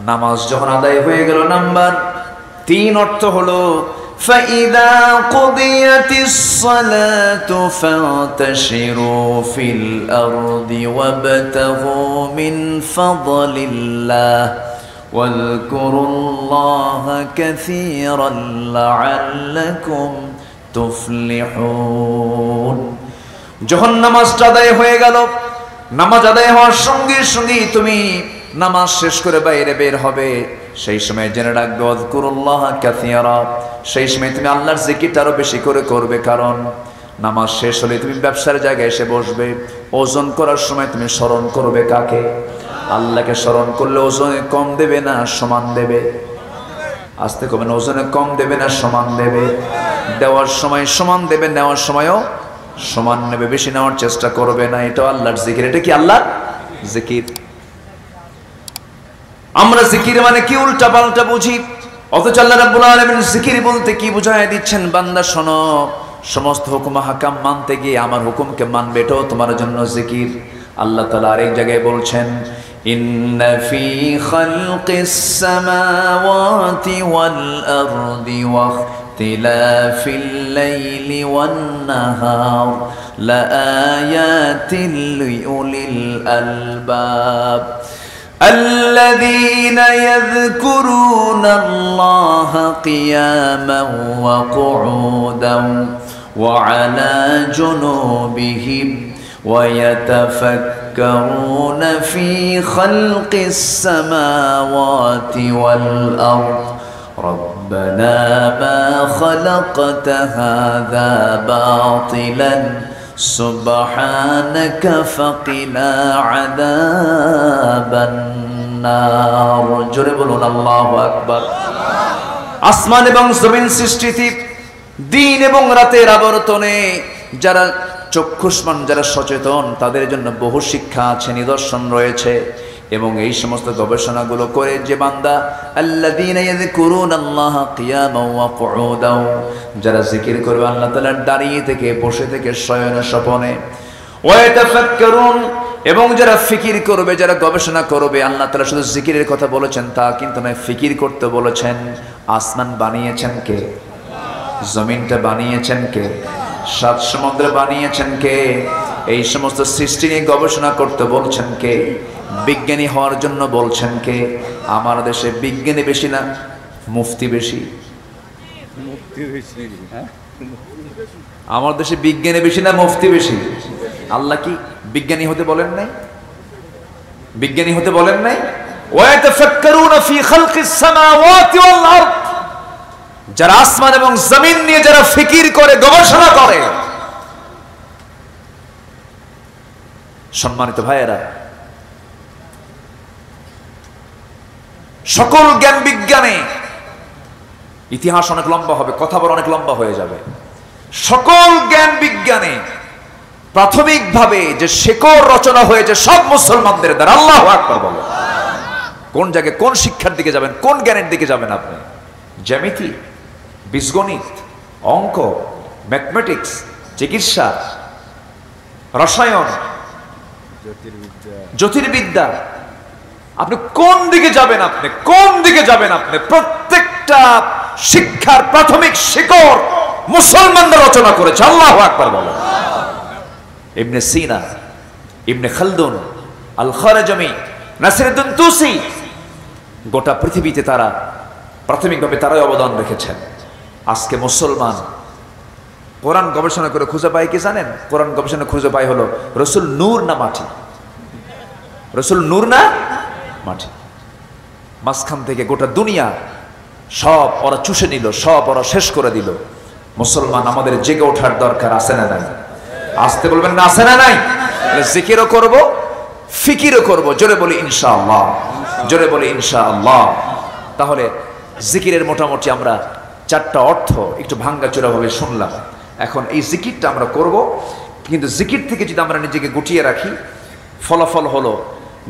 নামাজ যখন আদায় হয়ে গেল, নাম্বার 3 অর্থ হলো ফাইদা কুদিয়াতিস সালাতু ফান্তাশিরু ফিল আরদি ওয়াবতাগু মিন ফাদলিল্লাহ ওয়াযকুরুল্লাহা কাসীরান লাআল্লাকুম তুফলিহুন। যখন নামাজটা আদায় হয়ে গেল, নামাজ আদায় হওয়ার সঙ্গে সঙ্গে তুমি নামাজ শেষ করে বাইরে বের হবে, সেই সময় জেনে রাখবে আযকুরুল্লাহ কাসীরা, সেই সময় তুমি আল্লাহর জিকিরটা আরো বেশি করে করবে। কারণ নামাজ শেষ হলে তুমি ব্যবসার জায়গায় এসে বসবে, ওজন করার সময় তুমি স্মরণ করবে কাকে? আল্লাহকে স্মরণ করলে ওজনে কম দেবে না সমান দেবে? আসতে কবে না, ওজনে কম দেবে না সমান দেবে? দেওয়ার সময় সমান দেবে, নেওয়ার সময়ও সমান নেবে, বেশি নেওয়ার চেষ্টা করবে না। এটা আল্লাহর জিকির। এটা কি আল্লাহর জিকির? আমরা জিকির মানে কি উল্টা পাল্টা বুঝি, অথচ আল্লাহ রাব্বুল আলামিন জিকির বলতে কি বুঝায় দিচ্ছেন? বান্দা শোনো, সমস্ত হুকুম হাকাম মানতে গিয়ে আমার হুকুমকে মানবে, এটাও তোমার জন্য জিকির। আল্লাহ তাআলা আরেক জায়গায় বলছেন, ইন্না ফি খালকিস সামাওয়াতি ওয়াল আরদি ওয়া ইখতিলাফিল লাইলি ওয়ান নাহার লাআয়াতিন লিউলিল আলবাব الذين يذكرون الله قياما وقعودا وعلى جنوبهم ويتفكرون في خلق السماوات والأرض ربنا ما خلقت هذا باطلا سبحانك فقنا عذاب النار জোরে বলুন আল্লাহু আকবার। আসমান এবং জমিন সৃষ্টিতে দিন এবং রাতের আবর্তনে যারা চক্ষুষ্মান, যারা সচেতন, তাদের জন্য বহু শিক্ষা আছে, নিদর্শন রয়েছে। এবং এই সমস্ত গবেষণাগুলো করে যে বান্দা আল্লাযীনা ইয়াযকুরুনাল্লাহা কিয়ামান ওয়া কুউদান, যারা জিকির করবে আল্লাহ তাআলার দাঁড়িয়ে থেকে, বসে থেকে, শয়নে স্বপনে, ওয়া ইয়াতাফাক্কারুন, এবং যারা ফিকির করবে, যারা গবেষণা করবে। আল্লাহ তাআলা শুধু জিকিরের কথা বলেছেন তা কিন্তু নয়, ফিকির করতে বলেছেন। আসমান বানিয়েছেন কে? জমিনটা বানিয়েছেন কে? সাত সমুদ্র বানিয়েছেন কে? এই সমস্ত সৃষ্টি নিয়ে গবেষণা করতে বলছেন কে? বিজ্ঞানী হওয়ার জন্য বলছেন কে? আমার দেশে বিজ্ঞানী বেশি না মুফতি বেশি? আমার দেশে বিজ্ঞানী বেশি না মুফতি বেশি? আল্লাহ কি বিজ্ঞানী হতে বলেন নাই? বিজ্ঞানী হতে বলেন নাই? ওয়াতাফাক্কারুনা ফি খালকিস সামাওয়াতি ওয়াল আরদ, যারা আসমান এবং জমিন নিয়ে যারা ফিকির করে, গবেষণা করে। সম্মানিত ভাইয়েরা, সকল জ্ঞান বিজ্ঞানে ইতিহাস অনেক লম্বা হবে, কথা বলা অনেক লম্বা হয়ে যাবে। সকল জ্ঞান বিজ্ঞানে প্রাথমিকভাবে যে শেকড় রচনা হয়েছে সব মুসলমানদের দ্বারা। আল্লাহু আকবার বলো। কোন জায়গায় কোন শিক্ষার দিকে যাবেন, কোন জ্ঞানের দিকে যাবেন আপনি? জ্যামিতি, বীজগণিত, অঙ্ক, ম্যাথমেটিক্স, চিকিৎসা, রসায়ন, জ্যোতির্বিদ্যা, আপনি কোন দিকে যাবেন? আপনি কোন দিকে যাবেন? আপনি প্রত্যেকটা শিক্ষার প্রাথমিক শিকড় মুসলমানরা রচনা করেছে। আল্লাহু আকবার বলো। ইবনে সিনা, ইবনে খালদুন, আল খারাজামি, নাসিরউদ্দিন তুসি, গোটা পৃথিবীতে তারা প্রাথমিকভাবে তারাই অবদান রেখেছেন। আজকে মুসলমান কোরআন গবেষণা করে খুঁজে পায় কি জানেন? কোরআন গবেষণা খুঁজে পায় হলো রসুল নূর না মাটি? রসুল নূর না মাটি? মাঝখান থেকে গোটা দুনিয়া সব ওরা চুষে নিল, সব ওরা শেষ করে দিল। মুসলমান আমাদের জেগে ওঠার দরকার আছে না নাই? আসতে বলবেন না, আছে না নাই? জিকিরও করব, ফিকিরও করব। জোরে বলি ইনশাআল্লাহ, জোরে বলি ইনশাআল্লাহ। তাহলে জিকিরের মোটামুটি আমরা চারটা অর্থ একটু ভাঙ্গাচোরা ভাবে শুনলাম। এখন এই জিকিরটা আমরা করব, কিন্তু জিকির থেকে যদি আমরা নিজেকে গুটিয়ে রাখি, ফলাফল হলো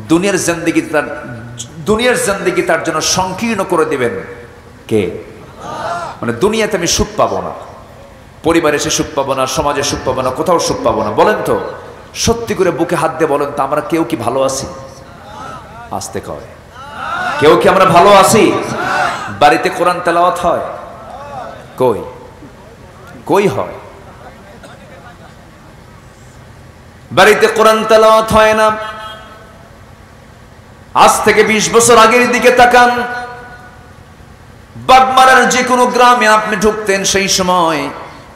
দুনিয়ার জিন্দেগি তার জন্য সংকীর্ণ করে দিবেন কে? মানে দুনিয়াতে আমি সুখ পাবো না, পরিবারে এসে সুখ পাবো না, সমাজে সুখ পাবো না, কোথাও সুখ পাবো না। বলেন তো, সত্যি করে বুকে হাত দিয়ে বলেন তো, আমরা কেউ কি ভালো আছি? আসতে কয়, কেউ কি আমরা ভালো আছি? বাড়িতে কোরআন তেলাওয়াত হয়? কই কই হয়? বাড়িতে কোরআন তেলাওয়াত হয় না। আজ থেকে 20 বছর আগের দিকে তাকান, বাগমারার যে কোনো গ্রামে আপনি ঢুকতেন, সেই সময়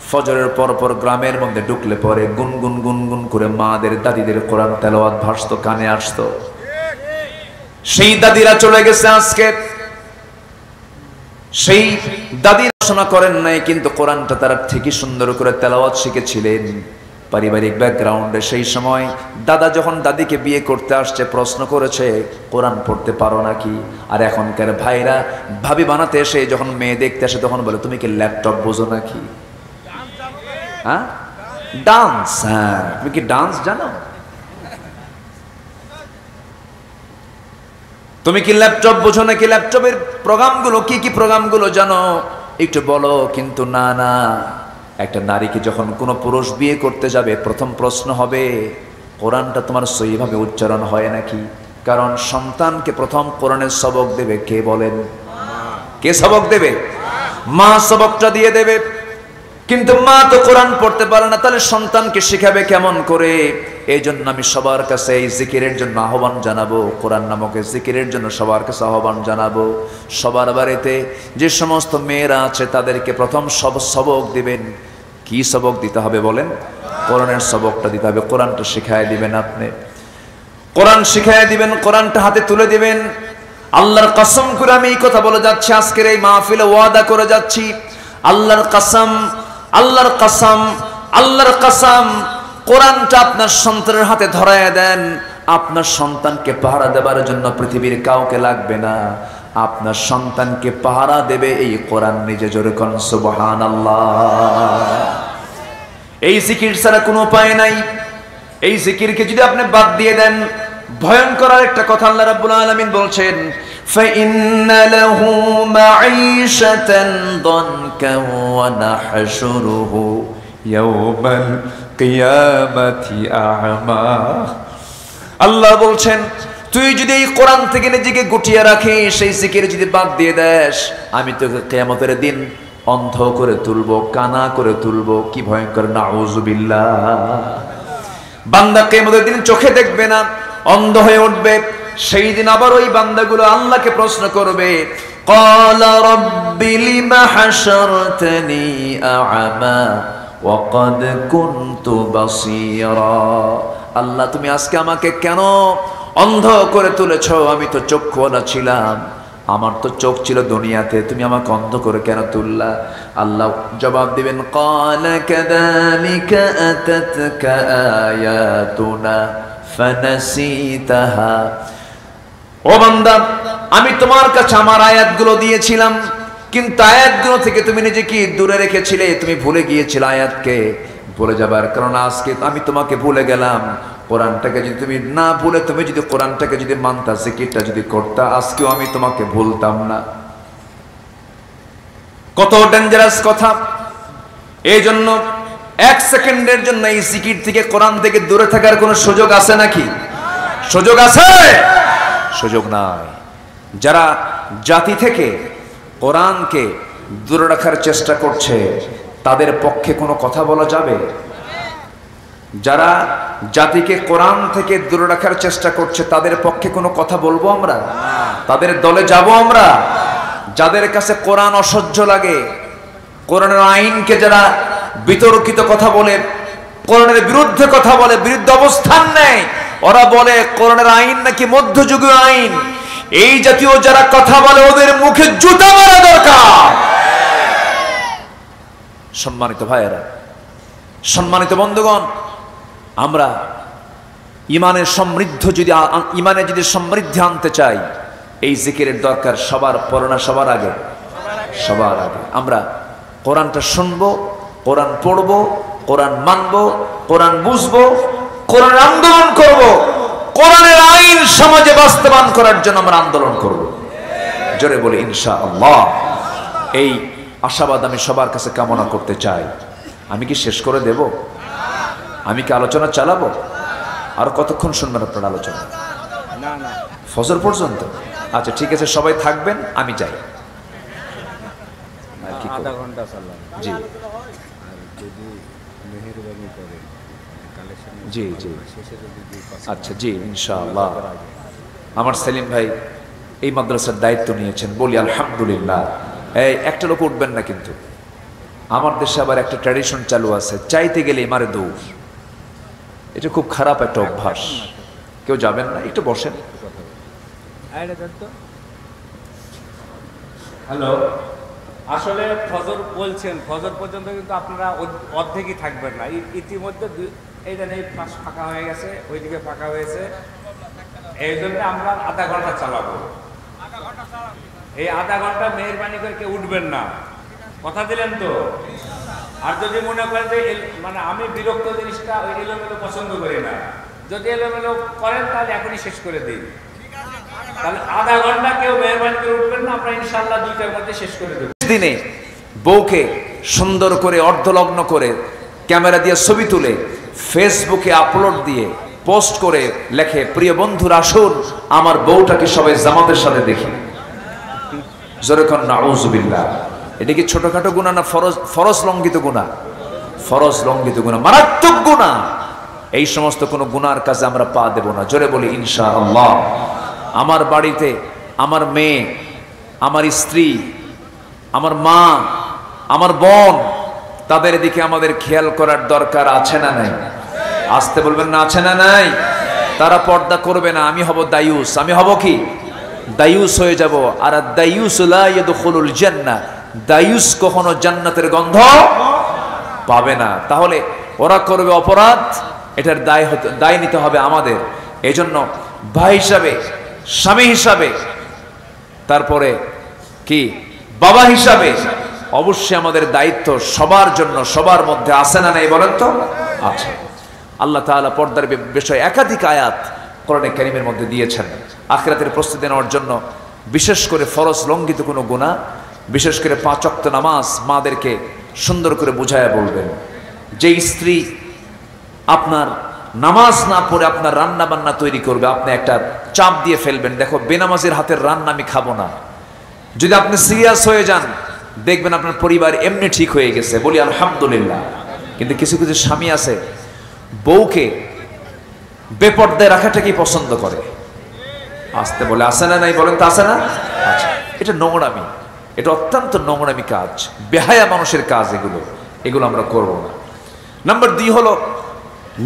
ফজরের পর পর গ্রামের মধ্যে ঢুকলে পরে গুনগুন গুনগুন করে মাদের, দাদিদের কোরআন তেলাওয়াত ভাসতো, কানে আসতো। সেই দাদিরা চলে গেছে, আজকে সেই দাদি পড়াশোনা করেন নাই, কিন্তু কোরআনটা তারা ঠিকই সুন্দর করে তেলাওয়াত শিখেছিলেন পারিবারিক ব্যাকগ্রাউন্ডে। সেই সময় দাদা যখন দাদিকে বিয়ে করতে আসছে প্রশ্ন করেছে কোরআন পড়তে পারো নাকি। আর এখনকার ভাইরা ভাবি বানাতে এসে যখন মেয়ে দেখতে আসে তখন বলে তুমি কি ল্যাপটপ বোঝো নাকি? হ্যাঁ, ডান্স, হ্যাঁ তুমি কি ডান্স জানো? তুমি কি ল্যাপটপ বোঝো নাকি? ল্যাপটপের প্রোগ্রামগুলো কি কি প্রোগ্রামগুলো জানো একটু বলো। কিন্তু না না, একটা নারীকে যখন কোনো পুরুষ বিয়ে করতে যাবে প্রথম প্রশ্ন হবে কোরআনটা তোমার সহিভাবে উচ্চারণ হয় নাকি। কারণ সন্তানকে প্রথম কোরআনের সবক দেবে কে বলেন? কে সবক দেবে? মা সবকটা দিয়ে দেবে। কিন্তু মা তো কোরআন পড়তে পারে না, তাহলে সন্তানকে শিখাবে কেমন করে? এই জন্য আমি সবার কাছে এই জিকিরের জন্য আহ্বান জানাবো, কোরআন নামক এই জিকিরের জন্য সবার কাছে আহ্বান জানাবো। সবার বাড়িতে যে সমস্ত মেয়েরা আছে তাদেরকে প্রথম সবক দিবেন। কি সবক দিতে হবে বলেন? কোরআনের সবকটা দিতে হবে। কোরআনটা শিখায় দিবেন, আপনি কোরআন শিখায় দিবেন, কোরআনটা হাতে তুলে দিবেন। আল্লাহর কসম করে আমি এই কথা বলে যাচ্ছি, আজকের এই মাহফিলে ওয়াদা করে যাচ্ছি, আল্লাহর কসম, আল্লাহর কসম, আল্লাহর কসম, কোরআনটা আপনার সন্তানের হাতে ধরায় দেন। আপনার সন্তানকে পাহারা দেবার জন্য পৃথিবীর কাউকে লাগবে না, আপনার সন্তানকে পাহারা দেবে এই কোরআন নিজে। জোরে কোন সুবহানাল্লাহ। এই জিকির ছাড়া কোনো উপায় নাই। এই জিকিরকে যদি আপনি বাদ দিয়ে দেন, ভয়ঙ্কর একটা কথা আল্লাহ রাব্বুল আলামিন বলছেন, فَإِنَّ لَهُ مَعِيشَةً ضَنكًا وَنَحْشُرُهُ يَوْمَ الْقِيَامَةِ أَعْمَى। আল্লাহ বলছেন তুই যদি এই কোরআন থেকে নিজেকে গুটিয়ে রাখিস, সেই জিকির যদি বাদ দিয়ে দেস, আমি তোকে কিয়ামতের দিন অন্ধ করে তুলবো, কানা করে তুলবো। কি ভয়ঙ্কর! নাউযুবিল্লাহ। বান্দা কিয়ামতের দিন চোখে দেখবে না, অন্ধ হয়ে উঠবে। সেই দিন আবার ওই বান্দাগুলো আল্লাহকে প্রশ্ন করবে, ক্বালা রাব্বি লিমা হাশারতানি আ'মা ওয়া ক্বাদ কুনতু বাসীরা। আল্লাহ তুমি আজকে আমাকে কেন অন্ধ করে তুলেছো? আমি তো চক্ষুওয়ালা ছিলাম, আমার তো চোখ ছিল দুনিয়াতে, তুমি আমাকে অন্ধ করে কেন তুললা? আল্লাহ জবাব দিবেন, ক্বালা কাযালিকা আতাতকা আয়াতুনা ফানাসিতাহা। ও বান্দা, আমি তোমার কাছে আমার আয়াতগুলো দিয়েছিলাম, কিন্তু আয়াতগুলো থেকে তুমি নিজেকে দূরে রেখেছিলে, তুমি ভুলে গিয়েছিলে আয়াতকে। ভুলে যাবার কারণ আজকে আমি তোমাকে ভুলে গেলাম। কোরআনটাকে যদি তুমি না ভুলে তুমি যদি কোরআনটাকে যদি মানতা, জিকিরটা যদি করতা, আজকেও আমি তোমাকে ভুলতাম না। কত ডেঞ্জারাস কথা! এই জন্য এক সেকেন্ডের জন্য এই জিকির থেকে, কোরআন থেকে দূরে থাকার কোনো সুযোগ আছে নাকি? সুযোগ আছে? সুযোগ নাই। যারা জাতি থেকে কোরআনকে দূরে রাখার চেষ্টা করছে তাদের পক্ষে কোনো কথা বলা যাবে? যারা জাতিকে কোরআন থেকে দূরে রাখার চেষ্টা করছে তাদের পক্ষে কোনো কথা বলবো আমরা? তাদের দলে যাব আমরা? যাদের কাছে কোরআন অসহ্য লাগে, কোরআনের আইনকে যারা বিতর্কিত কথা বলে, কোরআনের বিরুদ্ধে কথা বলে, বিরুদ্ধে অবস্থান নেয়, ওরা বলে কোরআনের আইন নাকি মধ্যযুগীয় আইন। এই জাতীয় যারা কথা বলে ওদের মুখে জুতা মারা দরকার। সম্মানিত ভাইয়েরা, সম্মানিত বন্ধুগণ, আমরা ইমানের ইমানে যদি সমৃদ্ধি আনতে চাই, এই জিকিরের দরকার সবার পড়া, সবার আগে, সবার আগে আমরা কোরআনটা শুনবো, কোরআন পড়বো, কোরআন মানবো, কোরআন বুঝবো, কোরআন আন্দোলন করব, কোরআনের আইন সমাজে বাস্তবায়ন করার জন্য আমরা আন্দোলন করব। জোরে বলি ইনশাআল্লাহ। এই আশাবাদ আমি সবার কাছে কামনা করতে চাই। আমি কি শেষ করে দেব? আমি কি আলোচনা চালাবো? আর কতক্ষণ শুনবেন আপনার আলোচনা? ফজর পর্যন্ত? আচ্ছা ঠিক আছে, সবাই থাকবেন, আমি যাই। আধা ঘন্টা চালাম। জি যদি মেহেরবানি করে জি জি, আচ্ছা জি ইনশাআল্লাহ। আমার সেলিম ভাই এই মাদ্রাসার দায়িত্ব নিয়েছেন, বলি আলহামদুলিল্লাহ। এই একটা লোক উঠবেন না কিন্তু। আমার দেশে আবার একটা ট্র্যাডিশন চালু আছে, চাইতে গেলে এমারে দৌড়। এটা খুব খারাপ একটা অভ্যাস। কেউ যাবেন না? একটু বসেন। হ্যালো। আসলে ফজর বলছেন, ফজর পর্যন্ত কিন্তু আপনারা অর্ধেকই থাকবেন না। ইতিমধ্যে এই দেন এই পাশ ফাঁকা হয়ে গেছে, ওইদিকে ফাঁকা হয়েছে। এই জন্য আমরা আধা ঘন্টা চালাবো। এই আধা ঘন্টা মেহরবানি করে কেউ উঠবেন না, কথা দিলেন তো? আর যদি মনে করেন যে মানে আমি বিরক্ত জিনিসটা ওই এলোমেলো পছন্দ করি না, যদি এলোমেলো করেন তাহলে এখনই শেষ করে দিই। তাহলে আধা ঘন্টা কেউ মেহরবানি করে উঠবেন না, আমরা ইনশাআল্লাহ 2টার মধ্যে শেষ করে দেব। দিনে বউকে সুন্দর করে অর্ধলগ্ন করে ক্যামেরা দিয়ে ছবি তুলে ফেসবুকে আপলোড দিয়ে পোস্ট করে লেখে, প্রিয় বন্ধুরা আসুন আমার বউটাকে সবাই জামাতের সাথে দেখি। জোরে কোন নাউজুবিল্লাহ। এটা কি ছোটখাটো গুনাহ না ফরজ লঙ্ঘিত গুনাহ? ফরজ লঙ্ঘিত গুনাহ, মারাত্মক গুনাহ। এই সমস্ত কোন গুনার কাজে আমরা পা দেব না। জোরে বলি ইনশাআল্লাহ। আমার বাড়িতে আমার মেয়ে, আমার স্ত্রী, আমার মা, আমার বোন, তাদের দিকে আমাদের খেয়াল করার দরকার আছে না নাই? আসতে বলবেন না, আছে না নাই? তারা পর্দা করবে না, আমি হব দায়ুস। আমি হব কি? দায়ুস হয়ে যাব। আর দায়ুস লা ইয়াদখুলুল জান্নাহ, দায়ুস কখনো জান্নাতের গন্ধ পাবে না। তাহলে ওরা করবে অপরাধ, এটার দায় নিতে হবে আমাদের। এজন্য ভাই হিসাবে, স্বামী হিসাবে, তারপরে কি বাবা হিসাবে অবশ্যই আমাদের দায়িত্ব সবার জন্য, সবার মধ্যে আছে না নাই বলেন তো? আছে। আল্লাহ তাআলা পর্দার বিষয়ে একাধিক আয়াত কোরআনে কারীমের মধ্যে দিয়েছেন। আখিরাতের প্রস্তুতি নেওয়ার জন্য বিশেষ করে ফরজ লঙ্ঘিত কোনো গুনাহ, বিশেষ করে 5 ওয়াক্ত নামাজ মাদেরকে সুন্দর করে বুঝায়া বলবেন। যে স্ত্রী আপনার নামাজ না পড়ে আপনার রান্না বান্না তৈরি করবে, আপনি একটা চাপ দিয়ে ফেলবেন, দেখো বেনামাজের হাতের রান্না আমি খাবো না। যদি আপনি সিরিয়াস হয়ে যান, দেখবেন আপনার পরিবার এমনি ঠিক হয়ে গেছে, বলি আলহামদুলিল্লাহ। কিন্তু কিছু কিছু স্বামী আছে বউকে বেপর্দায় রাখাটাকেই পছন্দ করে। আসতে বলে আসে না নাই বলেন তো? আসে না? আচ্ছা, এটা নোংরামি, এটা অত্যন্ত নোংরামি কাজ, বেহায়া মানুষের কাজ এগুলো আমরা করব না। নাম্বার 2 হলো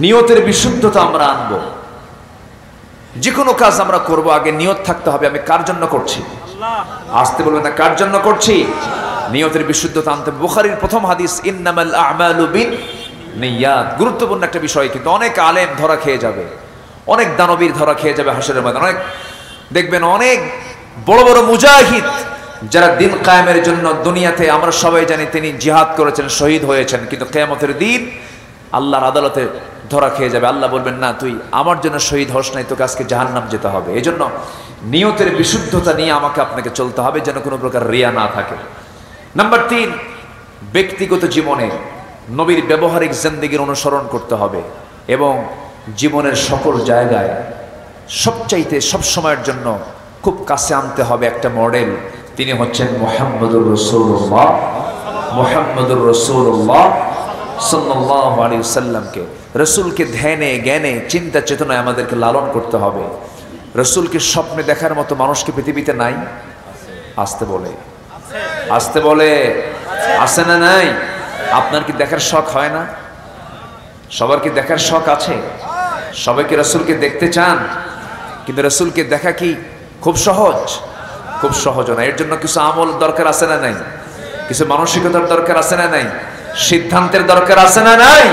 নিয়তের বিশুদ্ধতা আমরা আনবো। যে কোনো কাজ আমরা করব আগে নিয়ত থাকতে হবে, আমি কার জন্য করছি। আসতে বলবেন না, কার জন্য করছি? নিয়তের বিশুদ্ধতা আনতে হবে। বুখারীর প্রথম হাদিস, ইন্নামাল আ'মালু বিন্নিয়াত। গুরুত্বপূর্ণ একটা বিষয়, কিন্তু অনেক আলেম ধরা খেয়ে যাবে, অনেক দানবীর ধরা খেয়ে যাবে হাসরের ময়দানে। অনেক দেখবেন অনেক বড় বড় মুজাহিদ যারা দিন কায়েমের জন্য দুনিয়াতে, আমরা সবাই জানি তিনি জিহাদ করেছেন, শহীদ হয়েছেন, কিন্তু কিয়ামতের দিন আল্লাহর আদালতে ধরা খেয়ে যাবে। আল্লাহ বলবেন না, তুই আমার জন্য শহীদ হস নাই, তোকে আজকে জাহান্নাম যেতে হবে। এই জন্য নিয়তের বিশুদ্ধতা নিয়ে আমাকে আপনাকে চলতে হবে, যেন কোনো প্রকার রিয়া না থাকে। নাম্বার 3, ব্যক্তিগত জীবনে নবীর ব্যবহারিক জিন্দেগির অনুসরণ করতে হবে এবং জীবনের সকল জায়গায় সবচাইতে সবসময়ের জন্য খুব কাছে আনতে হবে একটা মডেল। তিনি হচ্ছেন মুহাম্মদুর রাসূলুল্লাহ। মুহাম্মদুর রাসূলুল্লাহ সাল্লাল্লাহু আলাইহি ওয়াসাল্লামকে, রাসূলকে ধ্যানে জ্ঞানে চিন্তা চেতনায় আমাদেরকে লালন করতে হবে। রাসূলকে স্বপ্নে দেখার মতো মানুষকে পৃথিবীতে নাই? আসতে বলে, আসতে বলে, আছে না নাই? আপনার কি দেখার শখ হয় না? সবার কি দেখার শখ আছে? সবাই কি রাসূলকে দেখতে চান? কিন্তু রাসূলকে দেখা কি খুব সহজ? খুব সহজ না। এর জন্য কিছু আমল দরকার আছে না নাই? কিছু মানসিকতার দরকার আছে না নাই? সিদ্ধান্তের দরকার আছে না নাই?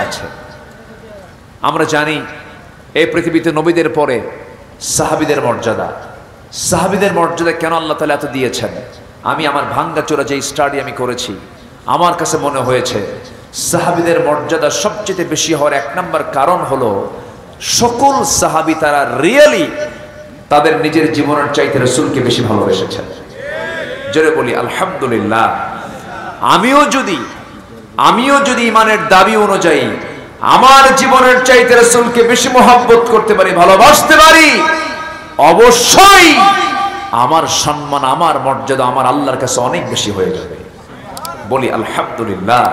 আচ্ছা, আমরা জানি এই পৃথিবীতে নবীদের পরে সাহাবীদের মর্যাদা। সাহাবীদের মর্যাদা কেন আল্লাহ তাআলা এত দিয়েছেন? আমি আমার ভাঙ্গাচোরা যে স্টাডি আমি করেছি, আমার কাছে মনে হয়েছে সাহাবীদের মর্যাদা সবচেয়ে বেশি হওয়ার 1 নম্বর কারণ হলো সকল সাহাবী তারা রিয়েলি তাদের নিজের জীবনের চাইতে রাসূলকে বেশি ভালোবেসেছেন। জোরে বলি আলহামদুলিল্লাহ। আমিও যদি ইমানের দাবি অনুযায়ী আমার জীবনের চাইতে রাসূলকে বেশি মহব্বত করতে পারি, ভালোবাসতে পারি, অবশ্যই আমার সম্মান, আমার মর্যাদা আমার আল্লাহর কাছে অনেক বেশি হয়ে যাবে। বলি আলহামদুলিল্লাহ।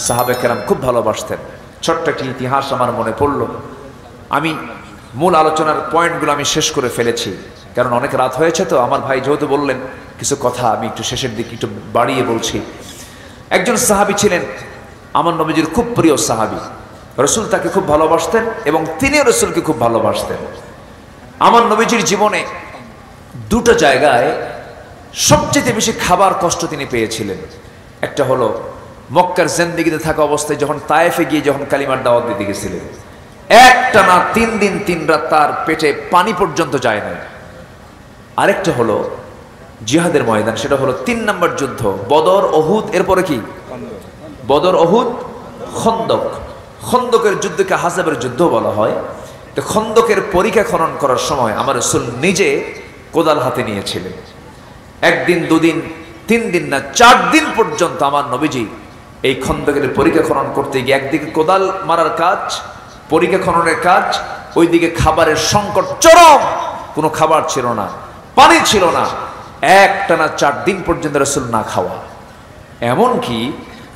সাহাবে কেরাম খুব ভালোবাসতেন। ছোট্ট একটি ইতিহাস আমার মনে পড়ল। আমি মূল আলোচনার পয়েন্টগুলো আমি শেষ করে ফেলেছি, কারণ অনেক রাত হয়েছে। তো আমার ভাই যেহেতু বললেন কিছু কথা, আমি একটু শেষের দিকে একটু বাড়িয়ে বলছি। একজন সাহাবী ছিলেন আমার নবীজির খুব প্রিয় সাহাবী। রাসূল তাকে খুব ভালোবাসতেন এবং তিনি রাসূলকে খুব ভালোবাসতেন। আমার নবীজির জীবনে 2টা জায়গায় সবচেয়ে বেশি খাবার কষ্ট তিনি পেয়েছিলেন। একটা হলো মক্কার জিন্দেগিতে থাকা অবস্থায় যখন তায়েফে গিয়ে যখন কালিমার দাওয়াত দিতে গেছিলেন, একটানা 3 দিন 3 রাত তার পেটে পানি পর্যন্ত যায় না। আরেকটা হলো জিহাদের ময়দান, সেটা হলো 3 নম্বর যুদ্ধ বদর উহুদ, এরপরে কি বদর উহুদ খন্দক। খন্দকের যুদ্ধকে হাসাবের যুদ্ধ বলা হয়। তো খন্দকের পরীক্ষা খনন করার সময় আমার রাসূল নিজে কোদাল হাতে নিয়েছিলেন। 1 দিন 2 দিন 3 দিন না 4 দিন পর্যন্ত আমার নবীজি এই খন্দকের পরীক্ষা খনন করতে গিয়ে একদিকে কোদাল মারার কাজ, পরীক্ষা খননের কাজ, ওইদিকে খাবারের সংকট চরম, কোনো খাবার ছিল না, পানি ছিল না। একটানা 4 দিন পর্যন্ত রাসূল না খাওয়া। এমনকি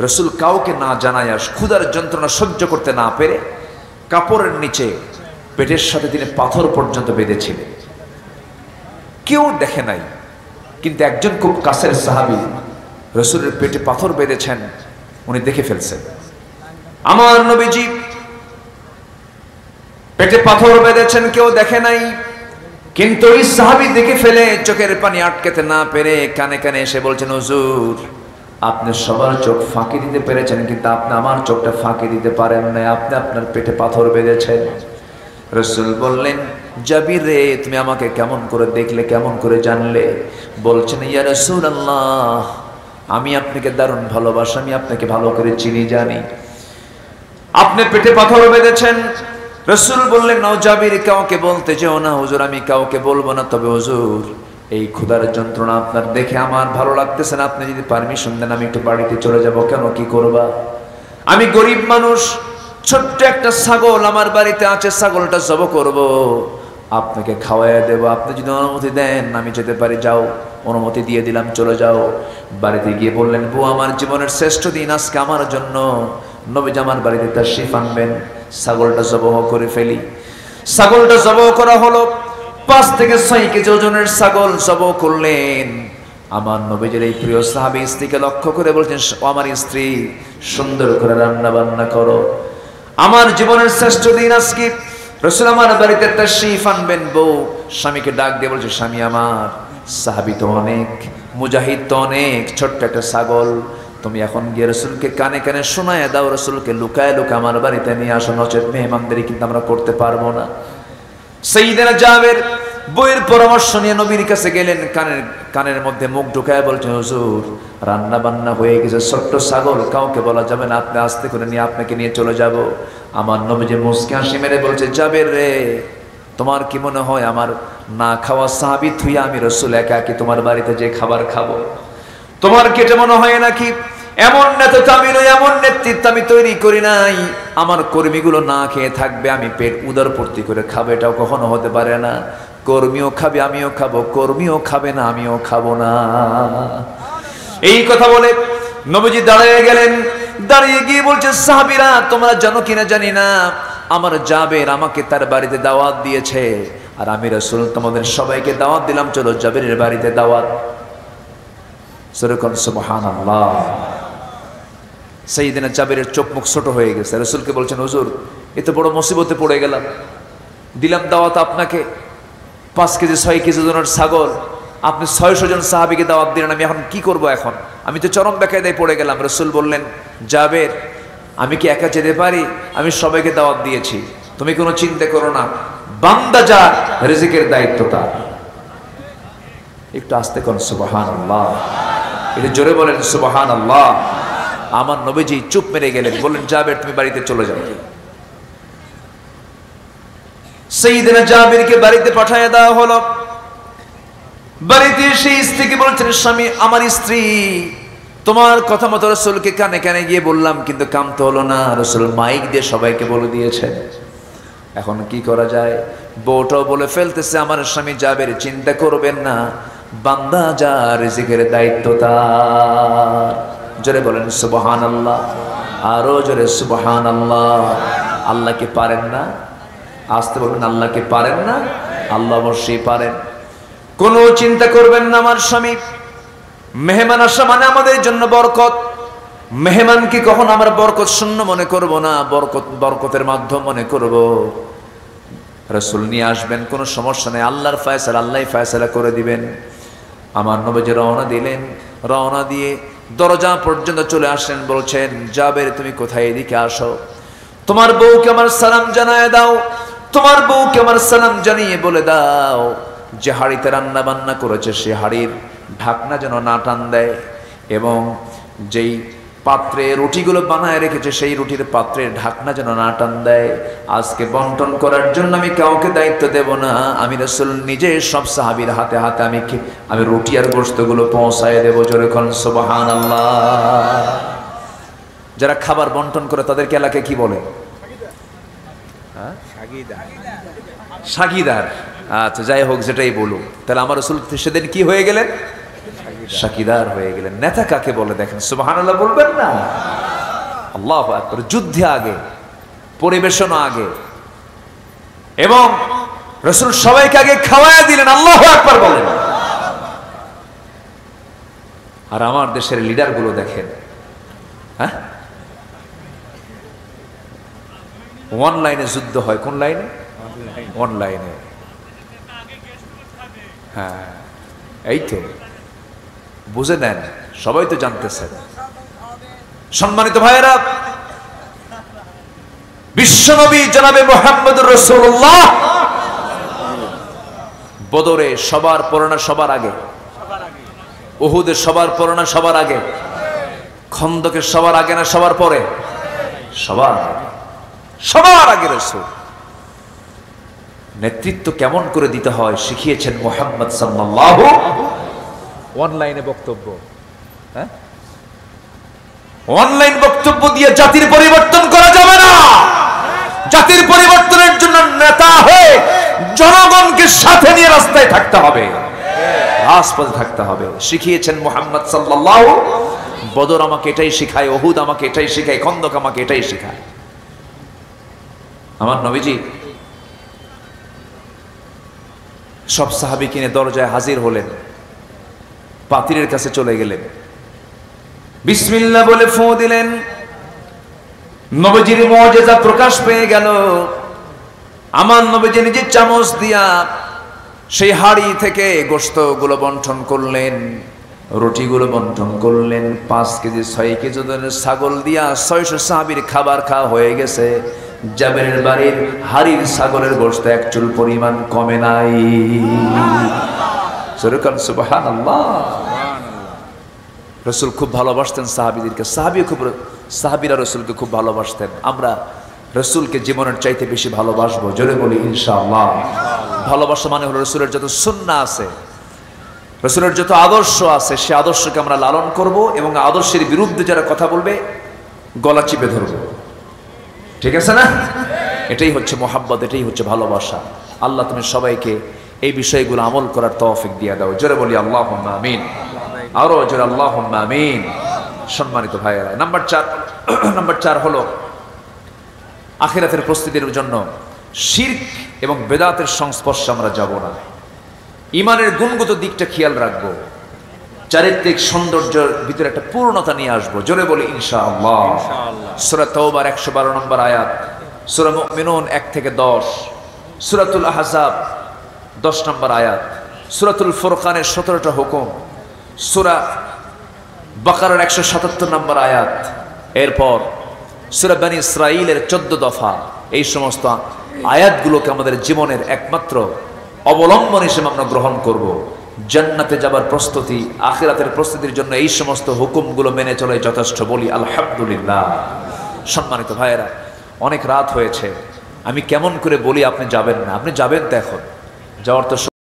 রাসূল কাউকে না জানায়া ক্ষুধার যন্ত্রণা সহ্য করতে না পেরে কাপড়ের নিচে পেটের সাথে তিনি পাথর পর্যন্ত বেঁধেছিলেন। কেউ দেখে নাই, কিন্তু একজন খুব কাছের সাহাবী রাসূলের পেটে পাথর বেঁধেছেন, উনি দেখে ফেলছেন। আমার নবীজি পেটে পাথর বেঁধেছেন, কেউ দেখে নাই, কিন্তু ওই সাহাবী দেখে ফেলে চোখের পানি আটকাতে না পেরে কানে কানে এসে বলছেন, হুজুর আপনি সবার চোখ ফাঁকি দিতে পেরেছেন, কিন্তু আপনি আমার চোখটা ফাঁকি দিতে পারেন না, আপনি আপনার পেটে পাথর বেঁধেছেন। রাসূল বললেন, জাবির রে তুমি আমাকে কেমন করে দেখলে, কেমন করে জানলে? বলছেন, ইয়া রাসূলুল্লাহ আমি আপনাকে দারুণ ভালোবাসি, আমি আপনাকে ভালো করে চিনি জানি, আপনি পেটে পাথর বেঁধেছেন। রাসূল বললেন, নাও জাবির কাউকে বলতে যেও না হুজুর, আমি কাউকে বলবো না, তবে হুজুর এই ক্ষুধার যন্ত্রণা আপনার দেখে আমার ভালো লাগতেছে না, আপনি যদি পারমিশন দেন আমি একটু বাড়িতে চলে যাব। কেন, কি করবা? আমি গরিব মানুষ, ছোট্ট একটা ছাগল আমার বাড়িতে আছে, ছাগলটা জব করব, আপনাকে খাওয়াইয়া দেব, আপনি যদি অনুমতি দেন আমি যেতে পারি। যাও, অনুমতি দিয়ে দিলাম, চলে যাও। বাড়িতে গিয়ে বললেন, বউ আমার জীবনের শ্রেষ্ঠ দিন আজকে আমার জন্য, নবীজি আমার বাড়িতে তাশরীফ আনবেন, ছাগলটা জবহ করে ফেলি। ছাগলটা জবহ করা হলো, 5 থেকে 6 কেজি ওজনের ছাগল জবহ করলেন। আমার নবীজির এই প্রিয় সাহাবী স্ত্রীকে লক্ষ্য করে বলছেন, আমার স্ত্রী সুন্দর করে রান্না বান্না করো, আমার জীবনের শ্রেষ্ঠ দিন আজকে, রাসূল আমার বাড়িতে তাশরীফ আনবেন। বউ স্বামীকে ডাক দিয়ে বলছে, স্বামী আমার, সাহাবী তো অনেক, মুজাহিদ তো অনেক, ছোট্ট একটা ছাগল তুমি এখন গিয়ে রাসূলকে কানে কানে শোনায় দাও, রাসূলকে লুকায় লুকায় আমার বাড়িতে নিয়ে আসো, নচেত মেহমানদারি কিন্তু আমরা করতে পারবো না। সাইয়েদনা জাবের বইয়ের পরামর্শ নিয়ে নবীর কাছে গেলেন, কানের মধ্যে মুখ ঢুকায় বলছেন, হুজুর রান্না বান্না হয়ে গেছে, ছোট্ট ছাগল কাউকে বলা যাবে না, আপনি আস্তে করে নিয়ে আপনাকে নিয়ে চলে যাব। আমার নবীজি মুস্কি হাসি মেরে বলছে, জাবের রে তোমার কি মনে হয় আমার না খাওয়া সাহাবী থুইয়া আমি রাসূল একা কি তোমার বাড়িতে যে খাবার খাবো? তোমার কেটে মনে হয় নাকি এমন নেতা আমি নই, এমন নেতৃত্ব আমি তৈরি করি নাই, আমার কর্মীগুলো না খেয়ে থাকবে, আমি পেট উদর পূর্তি করে খাবো, এটাও কখনো হতে পারে না। কর্মীও খাবে, আমিও খাবো, কর্মীও খাবে না, আমিও খাবো না। এই কথা বলে নবীজি দাঁড়িয়ে গেলেন। দাঁড়িয়ে গিয়ে বলছে, সাহাবীরা তোমরা জানো কিনা জানি না, আমার জাবের আমাকে তার বাড়িতে দাওয়াত দিয়েছে, আর আমি রাসূল তোমাদের সবাইকে দাওয়াত দিলাম, চলো জাবেরের বাড়িতে দাওয়াত। সুরকান সুবহানাল্লাহ। সাইয়েদনা জাবেরের চোখ মুখ ছোট হয়ে গেছে। রাসূলকে বলছেন, হুজুর এত বড় মুসিবতে পড়ে গেলাম, দিলাম দাওয়াত আপনাকে, 5 কেজি 6 কেজি ওজনের ছাগল, আপনি 600 জন সাহাবীকে দাওয়াত দিলেন, আমি এখন কি করব? এখন আমি তো চরম বেকায়দায় পড়ে গেলাম। রাসূল বললেন, জাবের আমি কি একা যেতে পারি? আমি সবাইকে দাওয়াত দিয়েছি, তুমি কোনো চিন্তা করো না, বান্দা যার রিজিকের দায়িত্ব তার। একটু আস্তে করুন সুবহানাল্লাহ, এটা জোরে বলেন সুবহানাল্লাহ। আমার নবীজি চুপ মেরে গেলেন, বললেন, জাবের তুমি বাড়িতে চলে যাও। সাইয়েদনা জাবেরকে বাড়িতে পাঠিয়ে দেওয়া হলো। বাড়িতে সেই স্ত্রীকে বলছেন, স্বামী আমার স্ত্রী তোমার কথা মতো রাসূলকে কানে কানে গিয়ে বললাম, কিন্তু কাম তো হলো না, রাসূল মাইক দিয়ে সবাইকে বলে দিয়েছেন, এখন কি করা যায়? বউটাও বলে ফেলতেছে, আমার স্বামী জাবের চিন্তা করবেন না, বান্দা যা রিজিকের দায়িত্ব তার। জোরে বলেন সুবহানাল্লাহ, আরো জোরে সুবহানাল্লাহ। আল্লাহ কি পারেন না? আসতে বলবেন, আল্লাহ কি পারেন না? আল্লাহ অবশ্যই পারেন। কোনো চিন্তা করবেন না আমার স্বামী, মেহমান আসা মানে আমাদের জন্য বরকত। মেহমানকে কখন আমরা বরকত শূন্য মনে করব না, বরকতের মাধ্যম মনে করব। রাসূল নিয়ে আসবেন, কোনো সমস্যা নেই, আল্লাহর ফয়সালা, আল্লাহই ফয়সালা করে দিবেন। আমার নবীজি রওনা দিলেন, রওনা দিয়ে দরজা পর্যন্ত চলে আসলেন, বলছেন জাবের তুমি কোথায়, এদিকে আসো, তোমার বউকে আমার সালাম জানায় দাও, তোমার বউকে আমার সালাম জানিয়ে বলে দাও যে হাড়িতে রান্না বান্না করেছে সে হাড়ির ঢাকনা যেন না টান দেয়, এবং যেই পাত্রে রুটিগুলো বানায় রেখেছে সেই রুটির পাত্রের ঢাকনা যেন না টান দেয়। আজকে বন্টন করার জন্য আমি কাউকে দায়িত্ব দেব না, আমি রাসূল নিজে সব সাহাবীর হাতে হাতে আমি রুটি আর গোশতগুলো পৌঁছায় দেব। জোরে কোন সুবহানাল্লাহ। যারা খাবার বন্টন করে তাদেরকে এলাকায় কি বলে? সাগীদার। আচ্ছা যাই হোক, যেটাই বলুন, তাহলে আমার রাসূল সেদিন কি হয়ে গেলেন? সাগীদার হয়ে গেলেন। নেতা কাকে বলে দেখেন, সুবহানাল্লাহ বলবেন না? আল্লাহু আকবার। যুদ্ধে আগে, পরিবেশন আগে, এবং রাসূল সবাইকে আগে খাওয়ায় দিলেন। আল্লাহু আকবার বলেন। আর আমার দেশের লিডার গুলো দেখেন, হ্যাঁ, অনলাইনে যুদ্ধ হয়। কোন লাইনে? অনলাইনে। হ্যাঁ, এই তো বুঝে নেন, সবাই তো জানতেছেন। সম্মানিত ভাইয়েরা, বিশ্বনবী জনাবে মুহাম্মদুর রাসূলুল্লাহ বদরে সবার পড়ানো সবার আগে, উহুদে সবার পড়ানো সবার আগে, খন্দকের সবার আগে না সবার পরে? সবার আগে, সবার আগে রাসূল। নেতৃত্ব কেমন করে দিতে হয় শিখিয়েছেন মুহাম্মদ সাল্লাল্লাহু। অনলাইনে বক্তব্য, হ্যাঁ, অনলাইন বক্তব্য দিয়ে জাতির পরিবর্তন করা যাবে না। জাতির পরিবর্তনের জন্য নেতা হয়ে জনগণকে সাথে নিয়ে রাস্তায় থাকতে হবে, রাজপথে থাকতে হবে। শিখিয়েছেন মুহাম্মদ সাল্লাল্লাহু। বদর আমাকে এটাই শিখায়, উহুদ আমাকে এটাই শিখায়, খন্দক আমাকে এটাই শিখায়। আমার নবীজি সব সাহাবী কিনে দরজায় হাজির হলেন, পাতিলের কাছে চলে গেলেন, বিসমিল্লাহ বলে ফু দিলেন। নবীজির মুজিজা প্রকাশ পেয়ে গেল। আমার নবীজি নিজে চামচ দিয়া সেই হাড়ি থেকে গোশতগুলো বন্টন করলেন, রুটিগুলো বন্টন করলেন। 5 কেজি 6 কেজি ওজনের ছাগল দিয়া 600 সাহাবীর খাবার খাওয়া হয়ে গেছে। জাবেরের বাড়ির হাড়ির ছাগলের গোশত এক চুল পরিমাণ কমে নাই। সুবহানাল্লাহ। রাসূল খুব ভালোবাসতেন সাহাবীদেরকে, সাহাবীরা রাসূলকে খুব ভালোবাসতেন। আমরা রাসূলকে জীবনের চাইতে বেশি ভালোবাসবো। জোরে বলি ইনশাআল্লাহ। ভালোবাসা মানে হলো রাসূলের যত সুন্নাহ আছে, রাসূলের যত আদর্শ আছে, সে আদর্শকে আমরা লালন করব, এবং আদর্শের বিরুদ্ধে যারা কথা বলবে গলা চিপে ধরব। ঠিক আছে না? এটাই হচ্ছে মোহাব্বত, এটাই হচ্ছে ভালোবাসা। আল্লাহ তুমি সবাইকে এই বিষয়গুলো আমল করার তৌফিক দিয়ে দাও। জোরে বলি আল্লাহুম্মা আমিন। আরো জোরে আল্লাহুম্মা আমিন। সম্মানিত ভাইয়েরা, নাম্বার 4 হলো আখিরাতের প্রস্তুতির জন্য শিরক এবং বেদাতের সংস্পর্শে আমরা যাব না। ইমানের গুণগত দিকটা খেয়াল রাখবো, চারিত্রিক সৌন্দর্যের ভিতরে একটা পূর্ণতা নিয়ে আসবো। জোরে বলি ইনশাআল্লাহ। সূরা তাওবার 112 নম্বর আয়াত, সূরা মুমিনুন 1 থেকে 10, সূরাতুল আহজাব 10 নম্বর আয়াত, সূরাতুল ফুরকানের 17টা হুকুম, সূরা বাকারার 177 নম্বর আয়াত, এরপর সূরা বনী ইসরাঈলের 14 দফা। এই সমস্ত আয়াতগুলোকে আমাদের জীবনের একমাত্র অবলম্বন হিসেবে আমরা গ্রহণ করব। জান্নাতে যাবার প্রস্তুতি, আখিরাতের প্রস্তুতির জন্য এই সমস্ত হুকুমগুলো মেনে চলে যথেষ্ট। বলি আলহামদুলিল্লাহ। সম্মানিত ভাইয়েরা, অনেক রাত হয়েছে, আমি কেমন করে বলি আপনি যাবেন না? আপনি যাবেন তো, এখন যাওয়ার তো